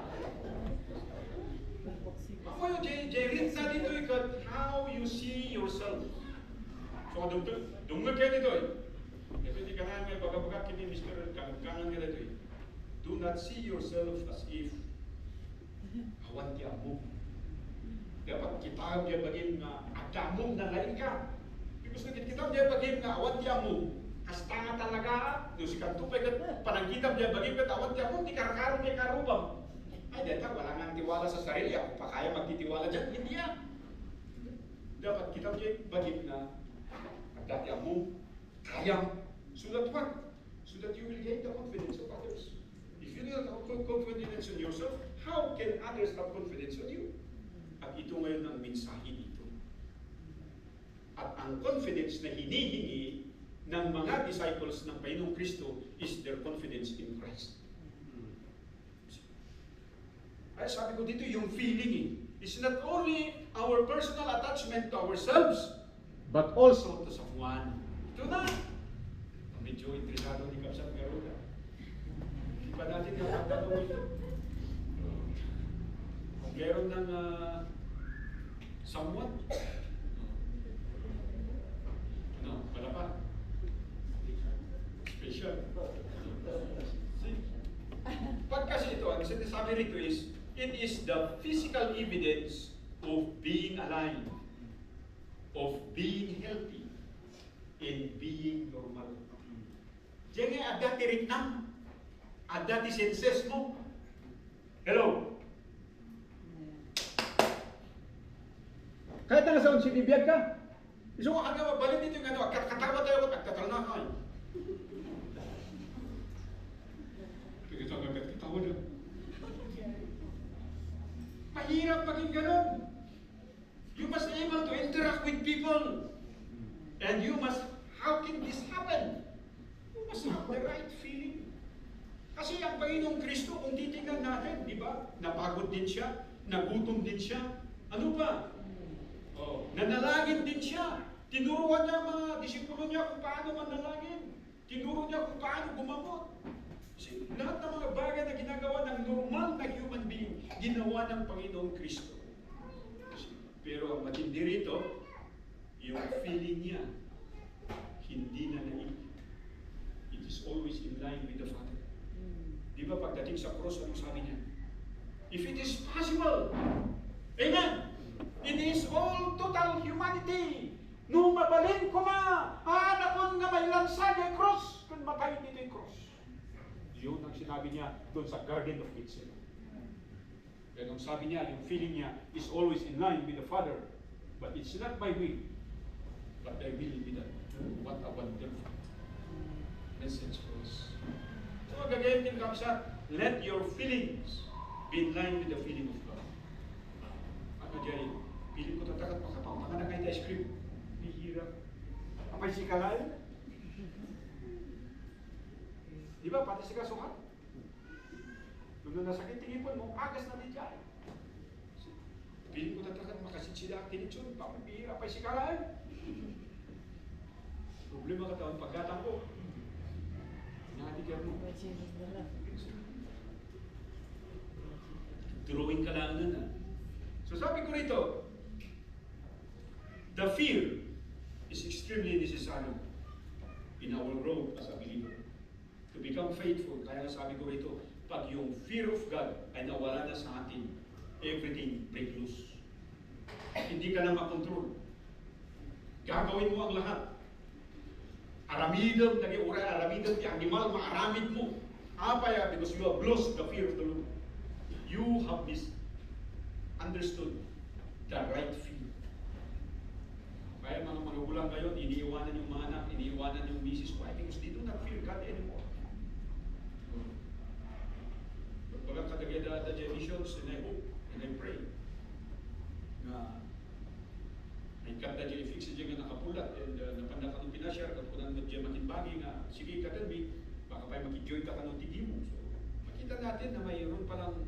Ako yung J-Rit na dito ikat, how you see yourself. So, dungag kayo dito eh. Kasi di ka nga baga-baga kini Mr. Kangan nga dito eh. Do not see yourself as if hawan ti amo. Dapat kita dia bagim na adamong na lain ka. Because kita dia bagim na awan ti amo. Hasta talaga, do si kanto pa kat panangkitam dia bagim kat awan ti amo, di karakaron ni karubam. Ay, data, wala nang tiwala sa sarili. Ako pa kaya magtitiwala dyan. Hindi yan. Dapat kita bagit na dati mo, kaya. So that what? So that you will gain the confidence of others. If you don't have confidence in yourself, how can others have confidence on you? At ito ngayon ang mensahe dito. At ang confidence na hinihingi ng mga disciples ng Panginoong Kristo is their confidence in Christ. Ay, sabi ko dito, yung feeling is not only our personal attachment to ourselves, but also to someone. Ito na. Medyo interesado ni Kapsat Garuda. Hindi pa natin nakakatawa ito. Kung meron ng someone, wala pa. Special. Pag kasi ito, ang sinasabi rito is, it is the physical evidence of being alive, of being healthy, and being normal. Diyan nga, ada ti ritnam, ada ti senses mo. Hello? Kahit nga sa sinibiyag ka, iso ka nga mabalin dito yung ano, katawa tayo ko, nagtatalna ka. Kita nga katawa dyan. Mahirap maging ganun. You must be able to interact with people. And you must, how can this happen? You must have the right feeling. Kasi ang Panginoong Kristo, kung titingnan natin, di ba? Napagod din siya, nagutom din siya. Ano pa? Nanalangin din siya. Tinuruan niya mga disipulo niya kung paano manalangin. Tinuro niya kung paano gumamot. Kasi lahat ng mga bagay na ginagawa ng normal na human being, ginawa ng Panginoong Kristo. Pero ang matindi rito, yung feeling niya, hindi na naig. It is always in line with the Father. Di ba pagdating sa cross, anong sabi niya? If it is possible, amen! It is all total humanity. Nung mabalin ko hanakon nga may lansa niya cross, kung matayin nito yung cross. Yun ang sinabi niya doon sa Garden of Gethsemane. Kaya ang sabi niya, yung feeling niya is always in line with the Father. But it's not my will, but thy will be done. What a wonderful message for us. So gagayin din kami sa, let your feelings be in line with the feeling of God. Ano dyan, feeling ko tatakat makapangpangan na kahit ice cream. Hihirap. Apay si kalay. Di ba, pati si kasuhan? Nung nasakit tingipon mo, agas na din dyan. Piling ko tatakat makasitsila ang tinitsyon, pamibihira pa si kalaan. Problema ka taon, pagkatang ko. Nakatigyan mo. Drawing ka lang nun. So sabi ko rito, the fear is extremely necessary in our growth as a believer. To become faithful, kaya sabi ko rito, pag yung fear of God ay nawala na sa atin, everything break loose. Hindi ka na makontrol. Gagawin mo ang lahat. Aramidam, nag-iuray, aramidam, yung animal, maaramid mo. Apaya, because you have lost the fear of the Lord. You have misunderstood the right feeling. Kaya mga magulang ngayon, iniiwanan yung mga anak, iniiwanan yung misis. Why? Because they do not feel God anymore. Baga katagay the missions, and I hope, and I pray, na ay kanta dyan i-fix dyan nga nakapulat, and napanda ka nung pinashare, at kung ano dyan makimbagi nga, sige katanbi, baka pa'y makijoy ka ka nung tigi mo. So, makita natin na mayroon palang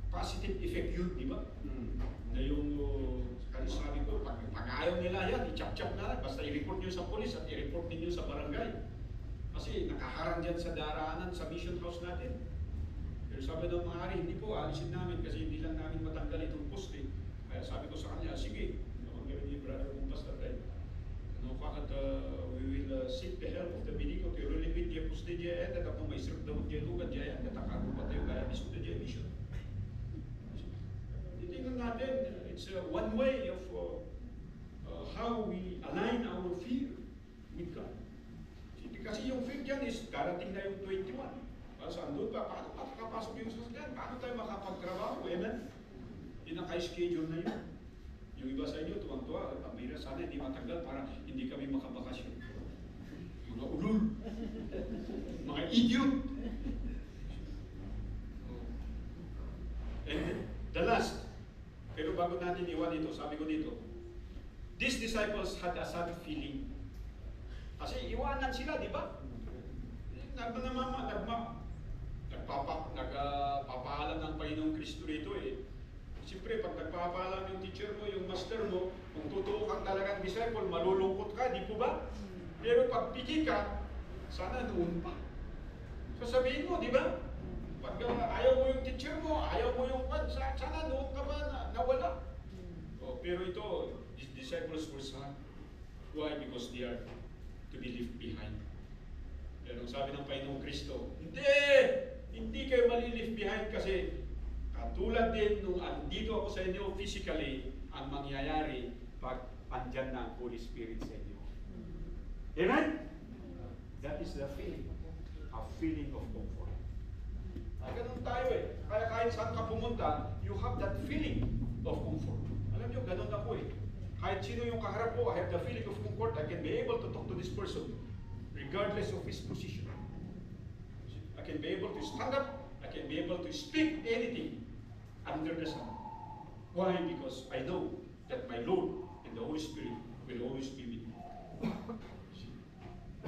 positive effect yun, di ba? Na yung, kaya sabi ko, pag ayaw nila yan, i-chap-chap na lang, basta i-report nyo sa polis at i-report ninyo sa barangay. Kasi nakaharang dyan sa daraanan, sa mission house natin. Pero sabi ng mga hari, hindi po, alisin namin kasi hindi lang namin matanggal itong poste. Kaya sabi ko sa kanya, sige, naman gawin ni brother kung basta tayo. Ano, fakat we will seek the help of the medico to relieve the poste dyan, at kung may sirap daw dyan lugan dyan, at akarupa tayo kaya biso na dyan mission. Titingnan natin, it's one way of how we align our fear with God. Kasi yung fear dyan is darating na yung 21. Saan doon pa? Paano makakapasok yung sasakyan? Paano tayo makapagtrabaho? Amen? Yung naka-schedule na yun. Yung iba sa inyo, tuwang-tuwa, pambira sana hindi matanggal para hindi kami makabakasyon. Mga ulul, mga idiot. And the last, pero bago natin iwan ito, sabi ko dito, these disciples had a sad feeling. Kasi iwanan sila, di ba? Nagpapaalam ng Panginoong Kristo rito eh. Siyempre, pag nagpapaalam yung teacher mo, yung master mo, kung totoo kang talagang disciple, malulungkot ka, di po ba? Pero pag piki ka, sana noon pa. Sasabihin mo, di ba? Pag ayaw mo yung teacher mo, ayaw mo yung sana noon ka ba nawala? Oh, pero ito, these disciples were sad. Why? Because they are to be left behind. Pero sabi ng Panginoong Kristo, hindi kayo malilif behind kasi katulad din nung andito ako sa inyo physically, ang mangyayari pag andyan na ang Holy Spirit sa inyo. Amen? That is the feeling. A feeling of comfort. Ay, ganun tayo eh. Kaya kahit saan ka pumunta, you have that feeling of comfort. Alam nyo, ganun ako eh. Kahit sino yung kaharap ko, I have the feeling of comfort. I can be able to talk to this person regardless of his position. I can be able to stand up, I can be able to speak anything under the sun. Why? Because I know that my Lord and the Holy Spirit will always be with me.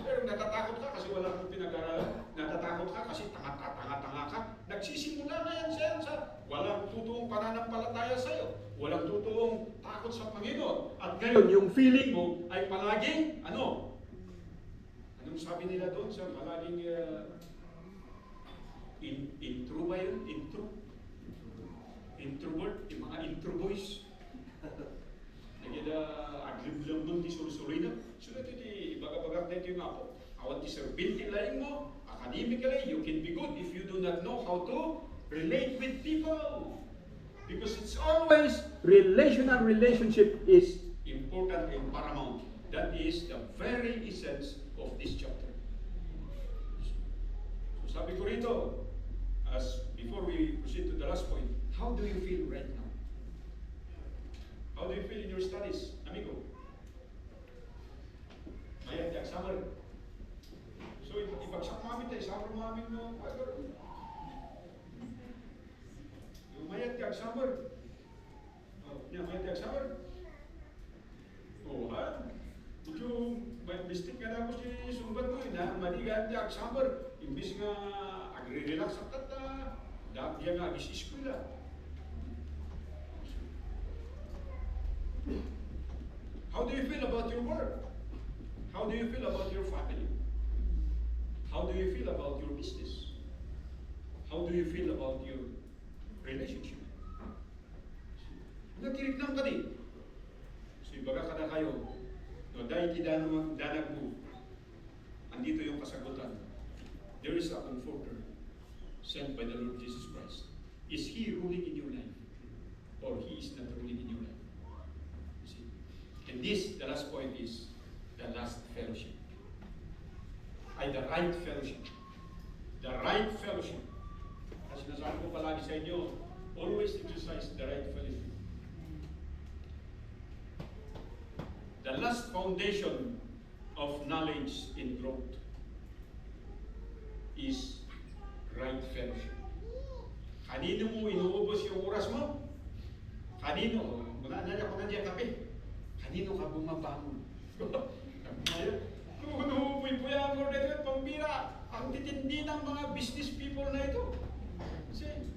Pero natatakot ka kasi wala kang pinag-aralan. Natatakot ka kasi tanga-tanga ka. Nagsisimula na yan sa walang totoong pananampalataya sa'yo. Walang totoong takot sa Panginoon. At ngayon, yung feeling mo ay palaging, anong sabi nila doon sa palaging intro ba yun? Introvert? Yung mga intro boys. Nagida aglim-lam nun di suri-suri na. Sulat iti baga-bagak na ito yung apo. Awan ti serbinti laing mo. Academically, you can be good if you do not know how to relate with people. Because it's always relationship is important and paramount. That is the very essence of this chapter. So sabi ko rito, as before we proceed to the last point, how do you feel right now? How do you feel in your studies, amigo? Mayat yak summer. So ipagsak mamin tayo, summer mamin mo, yung mayat yak summer. Mayat yak summer. Oh, ha? Medyo may mistake ka na ako si sumbat mo na maligan yak summer. Imbis nga agre-relax ang kata, diya nga agis-eskwela. How do you feel about your work? How do you feel about your family? How do you feel about your business? How do you feel about your relationship? Nagtiriknam ka din. So, ibaga ka na kayo, no, dahil danag mo, andito yung kasagutan. There is a comforter sent by the Lord Jesus Christ. Is He ruling in your life? Or He is not ruling in your life? You see? And this, the last point is the last fellowship. The right fellowship. The right fellowship. As sinasabi ko palagi sa inyo, always exercise the right fellowship. the last foundation of knowledge and growth is right fellowship. Kanino mo inuubos yung oras mo? Kanino? Ako nandiyan kape. Kanino ka bumabangon? Kunuhuboy po yan, Lord, ito pambira. Ang titindi ng mga business people na ito. Kasi,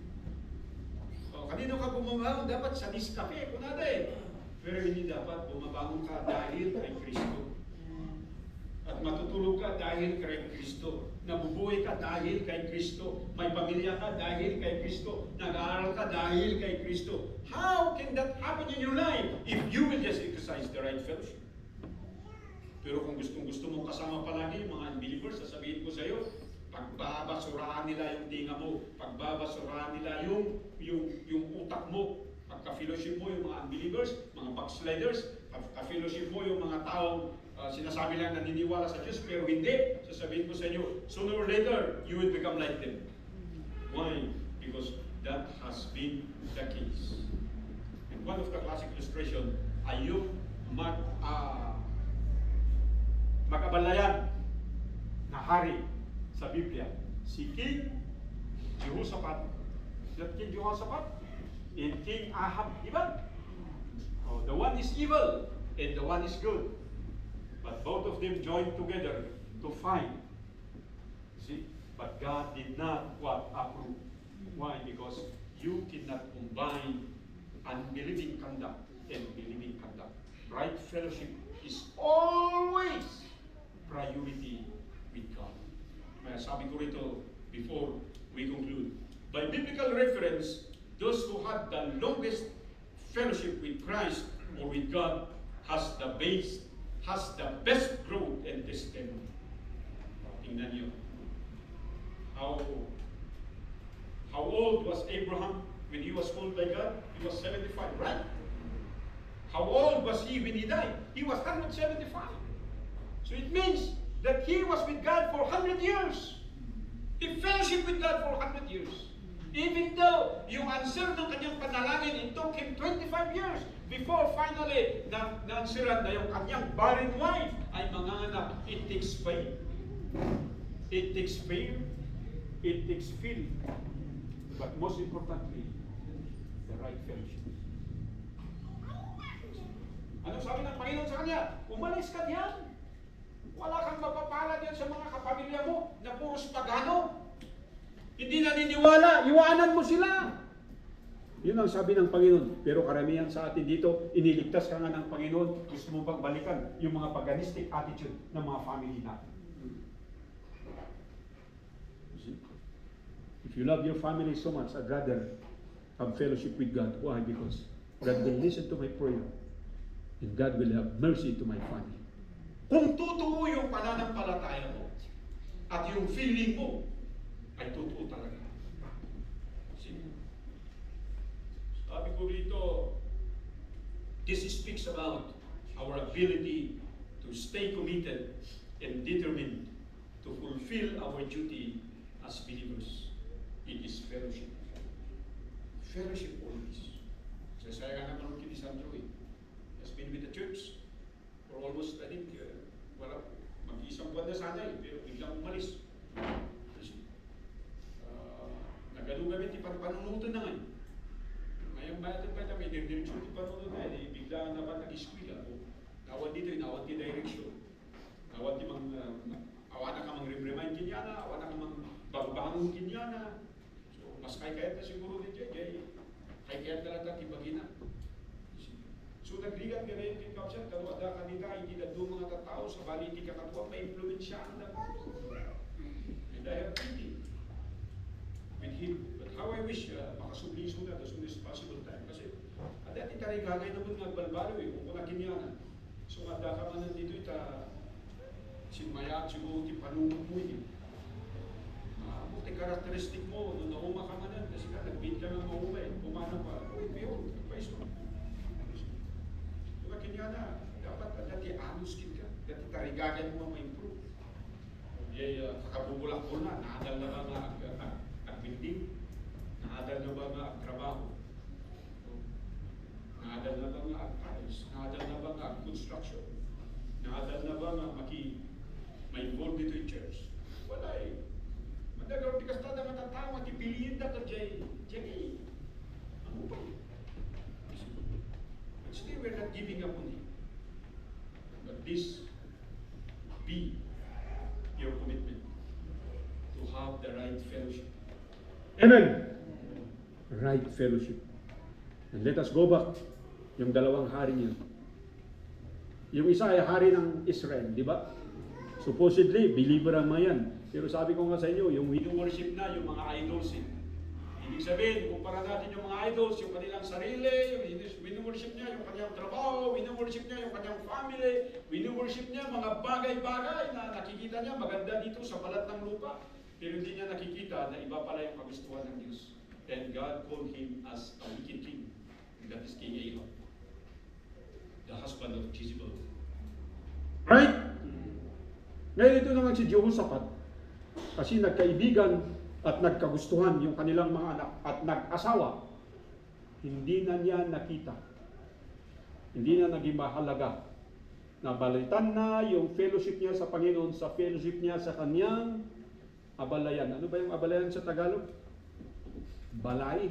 kanino ka bumabangon? Dapat sa Nescafe, kunada eh. Pero hindi dapat bumabangon ka dahil kay Kristo. At matutulog ka dahil kay Kristo. Nabubuhay ka dahil kay Kristo. May pamilya ka dahil kay Kristo. Nag-aaral ka dahil kay Kristo. How can that happen in your life if you will just exercise the right fellowship? Pero kung gusto mong kasama palagi yung mga unbelievers, sasabihin ko sa iyo, pagbabasurahan nila yung tinga mo, pagbabasurahan nila yung utak mo, pagka-fellowship mo yung mga unbelievers, mga backsliders, pagka-fellowship mo yung mga taong sinasabi lang naniniwala sa Diyos, pero hindi. Sasabihin ko sa inyo, sooner or later, you will become like them. Why? Because that has been the case. And one of the classic illustration, Ayub mag-abalayan na hari sa Biblia. Si King Jehoshaphat. That King Jehoshaphat and King Ahab, diba? Oh, the one is evil and the one is good. But both of them joined together to fight. See? But God did not approve. Why? Because you cannot combine unbelieving conduct and believing conduct. Right fellowship is always priority with God. Sabi ko rito before we conclude. By biblical reference, those who had the longest fellowship with Christ or with God has the best growth and testimony. Tingnan niyo. How old was Abraham when he was called by God? He was 75, right? How old was he when he died? He was 175. So it means that he was with God for 100 years. He fellowship with God for 100 years. Even though yung answer ng kanyang panalangin, it took him 25 years before finally na-answeran na yung kanyang barren wife ay manganganak. It takes faith. It takes fear. It takes faith. But most importantly, the right fellowship. Ano sabi ng Panginoon sa kanya? Umalis ka diyan. Wala kang mapapala diyan sa mga kapamilya mo na puros pagano. Hindi naniniwala, iwanan mo sila. Yun ang sabi ng Panginoon. Pero karamihan sa atin dito, iniligtas ka nga ng Panginoon, gusto mo bang balikan yung mga paganistic attitude ng mga family natin. If you love your family so much, I'd rather have fellowship with God. Why? Because God will listen to my prayer and God will have mercy to my family. Kung totoo yung pananampalataya mo at yung feeling mo, ay totoo talaga. Sabi ko rito, this speaks about our ability to stay committed and determined to fulfill our duty as believers. It is fellowship. Fellowship always. Saya nga naman kini Sandro has been with the church for almost, I think, mag-isang buwan na sana pero biglang umalis. Nagalugamit, ipanunutan na ngayon. Ngayong bayad pa kami, diretso ipanunutan na ngayon, bigla na ba nag-iskwila o nawad dito, nawad di direction. Nawad di awan na ka mang remind kinyana, awan na ka mang bagbangon kinyana. So, mas kaya na siguro din dyan, kaya na lang natin bagina. So, nagligan ka rin yung kapsyan, kaluada ka nila, hindi na doon mga tatao, sa bali hindi ka katuwa, may influensyahan na. And I have pity with him. But how I wish makasubliso na as soon as possible time. Kasi, at dati tayo gagay naman nga balbalo kung kuna kinyana. So, nga ka man nandito sinmaya at siguro ti panunod mo buti karakteristik mo, nung nauma ka man kasi ka, nag-beat ka nga mauma kumana pa, piyon, nagpaiso. Diba kinyana, dapat dati anuskin ka, dati tarigagan mo ma-improve. Kakabubulak-bul na, naadal na ba nga ang building? Naadal na ba nga ang trabaho? Naadal na ba nga nga tiles, nadal na ba nga construction, nadal na ba nga may involved dito yung church. Wala eh. Madagaw, di kastada matatawa, tipiliin na ka dyan. Ano ba? But still, we're not giving up on Him. But this be your commitment to have the right fellowship. Amen! Right fellowship. And let us go back yung dalawang hari niya. Yung isa ay hari ng Israel, di ba? Supposedly, believer ang mga yan. Pero sabi ko nga sa inyo, yung wino-worship na, yung mga idols eh. Ibig sabihin, kumpara natin yung mga idols, yung kanilang sarili, yung wino-worship niya, yung kanyang trabaho, wino-worship niya, yung kanyang family, wino-worship niya, mga bagay-bagay na nakikita niya, maganda dito sa balat ng lupa. Pero hindi niya nakikita na iba pala yung kagustuhan ng Diyos. And God called him as a wicked king. And that is King Ahab, the husband of Jezebel. Right? Ngayon ito naman si Jehoshaphat, kasi nagkaibigan at nagkagustuhan yung kanilang mga anak at nag-asawa, hindi na niya nakita. Hindi na naging mahalaga. Nabalitan na yung fellowship niya sa Panginoon, sa fellowship niya sa kanyang abalayan. Ano ba yung abalayan sa Tagalog? Balay.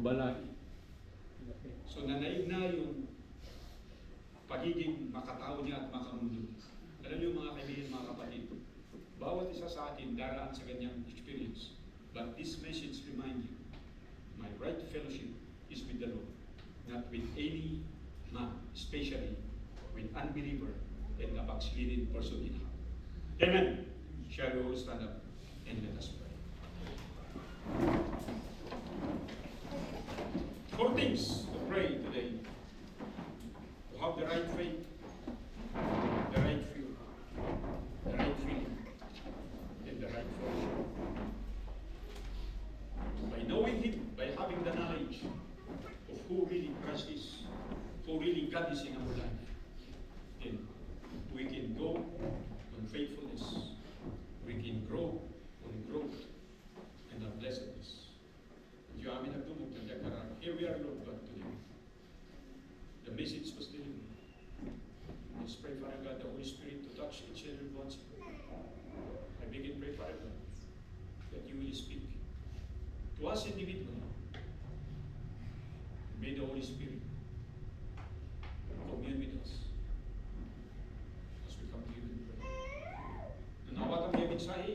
Balay. So nanaig na yung pagiging makatao niya at makamundo. Alam niyo mga kaibigan, mga kapatid, bawat isa sa atin daraan sa ganyang experience. But this message remind you, my right fellowship is with the Lord, not with any man, especially with unbeliever and a backslidden person in heart. Amen. Shall we all stand up and let us pray. Four things to pray today. To have the right faith, the right fear, the right feeling, and the right fellowship. By knowing Him, by having the knowledge of who really Christ is, who really God is in our life, then we can go on faithfulness, we can grow on growth and on blessedness. Diyo amin nagtumog ng dagkarang. Here we are, Lord God, today. The message was delivered. Let's pray, Father God, the Holy Spirit to touch each and every one. I begin pray, Father God, that you will speak to us individually. May the Holy Spirit commune with us as we come to you and pray. Nanawat ang iyong mensahe.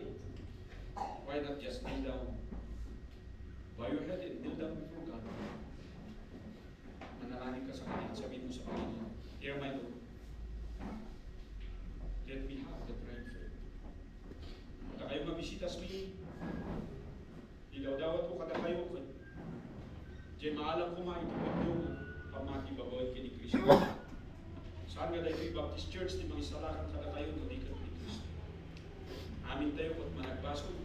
Why not just kneel down? Bow your head and kneel down before God. Manalangin ka sa Kanya at sabihin mo sa Panginoon, Hear my Lord. Let me have that right faith. Kada kayo mabisita sa mga, ilaw-dawat ko kada kayo ko. Diyan maalam ko maitupad yung pamati babawin kini Kristo. Saan nga dahil yung Baptist Church di mga isalakan kada kayo tulikan ni Kristo. Amin tayo at managbasog.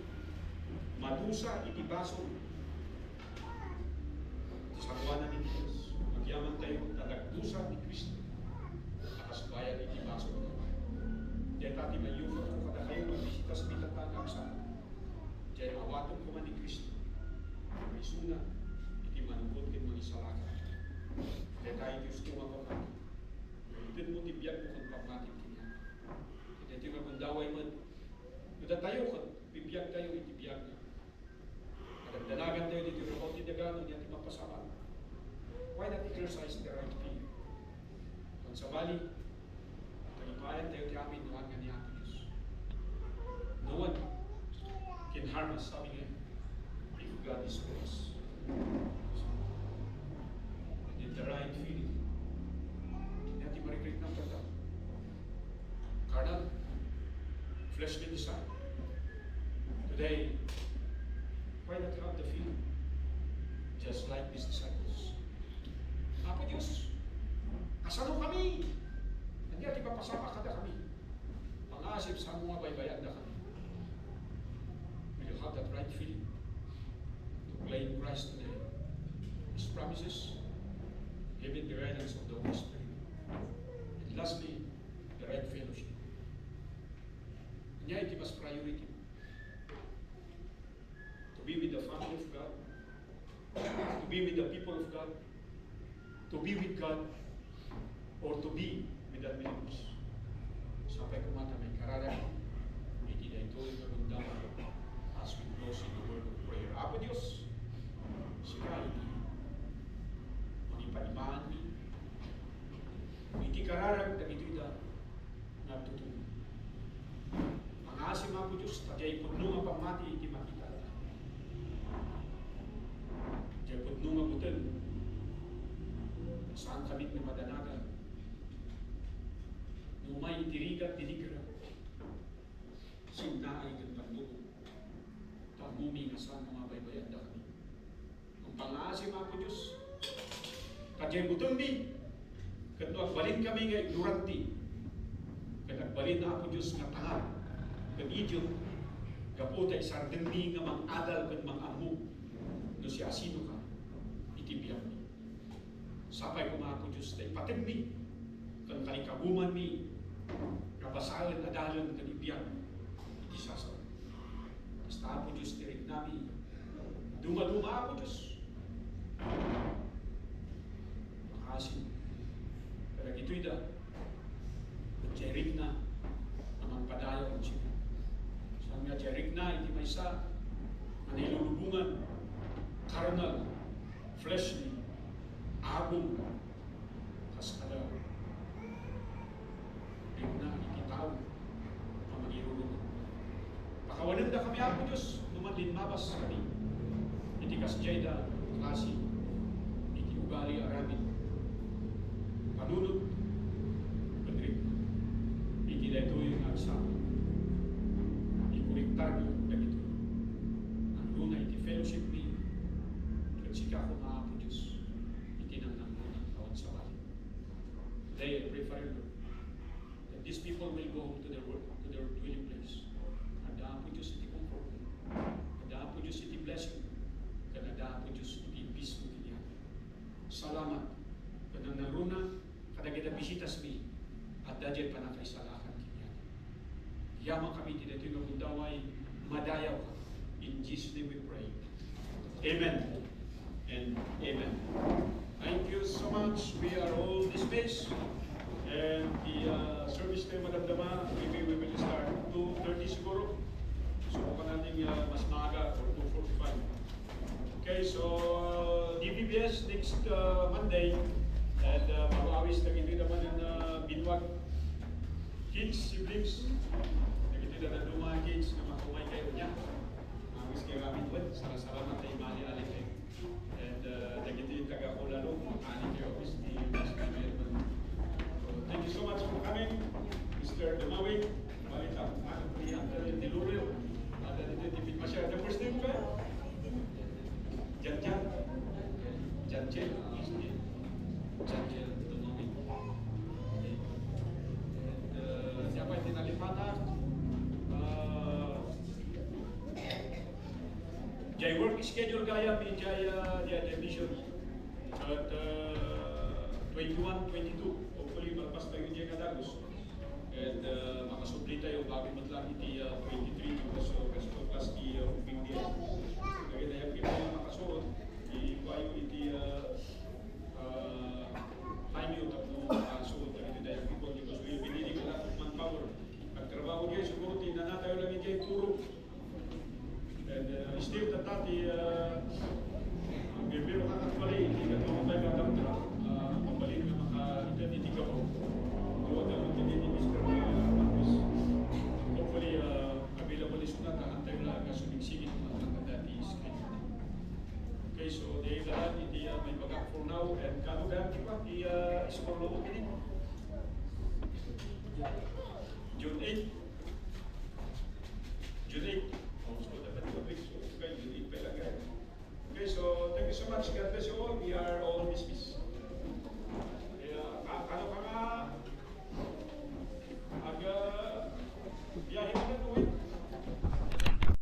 Madusa itibasog. Sa kawanan ni Diyos. Magyaman tayo talagdusa ni Kristo. Nakasbayan itibasog. Diyan tati mayufa ko kada kayo magbisita sa bitatang sa diyan awaton ko man ni Kristo. May suna iti manubod kin mga isalakan. Diyan tayo Diyos ko mapapag. Itin mo tibiyag mo kung pagmatin kanya. Diyan tayo magundaway man. Diyan tayo kung bibiyag tayo itibiyag na. Kadagdanagan tayo dito yung kauti dagano niya ti mapasaman. Why not exercise the right fear? Kung sa bali, talipayan tayo ti amin noon nga niya ito Diyos. No one can harm us, sabi niya, if God is for us. And the right feeling, hindi natin ma-recreate ng pagka. Carnal, fleshly desire. Today, why not have the feeling? Just like these disciples. Apo Diyos, asano kami? Hindi at ipapasama kada kami. Pangasip sa mga baybayan na kami. We'll have that right feeling to claim Christ today. His promises, given the guidance of the Holy Spirit. And lastly, the right fellowship. Niya iti mas priority. To be with the family of God, to be with the people of God, to be with God or to be with unbelievers. Sampai kumata may kararag, hindi na ito yung nagundang as we close in the word of prayer. Apo Diyos, sila hindi manipanimaan ni hindi kararag na ito'y da natutunan. Ang asim ako Diyos, tagyay punong ang pamati, hindi makita. Tagyay punong ang butel, saan kami na madanagan. Numay itirigat dinigra, sinnaay ng pandugo, tamumi nga saan mga baybayan da kami. Ang pang-aasim ako Diyos, tagyay butel din, kat agbalin kami nga ignoranti, kat agbalin na ako Diyos nga tangal, kat idiot, kaputay sardengni nga mang-adal kat mang-amu, no siya sino ka, itibiyang mi. Sapay ko mga ako Diyos na ipatim mi, kan kalikaguman mi, kapasalan adalan kan ibiyang, iti sasaw. Basta ako Diyos tirig nami, duma-duma ako Diyos. Makasin. Pero ito'y da, jerig na, namang padayaw ang siya. Saan nga jerig na, hindi may isa, manilulubungan, carnal, fleshly, agong, kaskala, rig na, ikitaw, ang manilulubungan. Pakawanan da kami ako Diyos, numanlin mabas kami. Iti kasjay da, klase, iti ugali aramin. Panunod, kadrig, iti da ito yung agsama. Ikuriktar nyo, dagito. Ang luna, iti fellowship mi, at sika ko mga ako Diyos, iti nang nangunan kawan sa bali. Today, I pray for you, Lord, that these people will go home to their work, to their dwelling place. Nadaan po Diyos iti comfort. Nadaan po Diyos iti blessing. Nadaan po Diyos iti peace mo kinihan. Salamat. Kanang naruna, kadagita bisitas mi, at dadyan pa na kaisalakan kinihan. Yaman kami tinito yung magundaway, madayaw ka. In Jesus' name we pray. Amen. And amen. Thank you so much. We are all dismissed. And the service na madamdama, maybe we will start 2:30 siguro. So kung natin mas maaga or 2:45. Okay, so DPBS next Monday. And mawawis na ito naman ng binwag kids, siblings. Ito na mga kids na makumay kayo niya. Mawawis kayo kami doon. Salamat tayo mali alipin. And nagito yung taga-kulalo. Makanin kayo office ni Pastor Melvin. Thank you so much for coming. Mr. Dumawig. Balita. Ano po niya? Ang diluril. At dito tipid masyado. The first name ko ba? Jan-Jan. Jan-Jan. Jan-Jan Dumawig. And siapa yang tinalipatan? Jai work schedule gaya may Jaya division at 21, 22. Hopefully malapas tayo Jaya Kadagos. And makasubli tayo bago matlang iti 23 because plus the big deal. Kaya na yung people na makasuot, i-kuayo iti time yun tapos makasuot na iti tayo people because we'll be needing a lot of manpower. Pagtrabaho niya siguro tinanatayo lang iti turo. And still tatati bibiro ka actually hindi ka naman tayo kadamdra pabalik na maka-identity ka po doon na mag-identity Mr. Marcos hopefully available is na kahantay lang kasunig-sigit mga dati schedule. Okay, so they lahat hindi may bagak for now and kano dati pa i-score loob kini June 8 June 8. Okay, so thank you so much. God bless you all. We are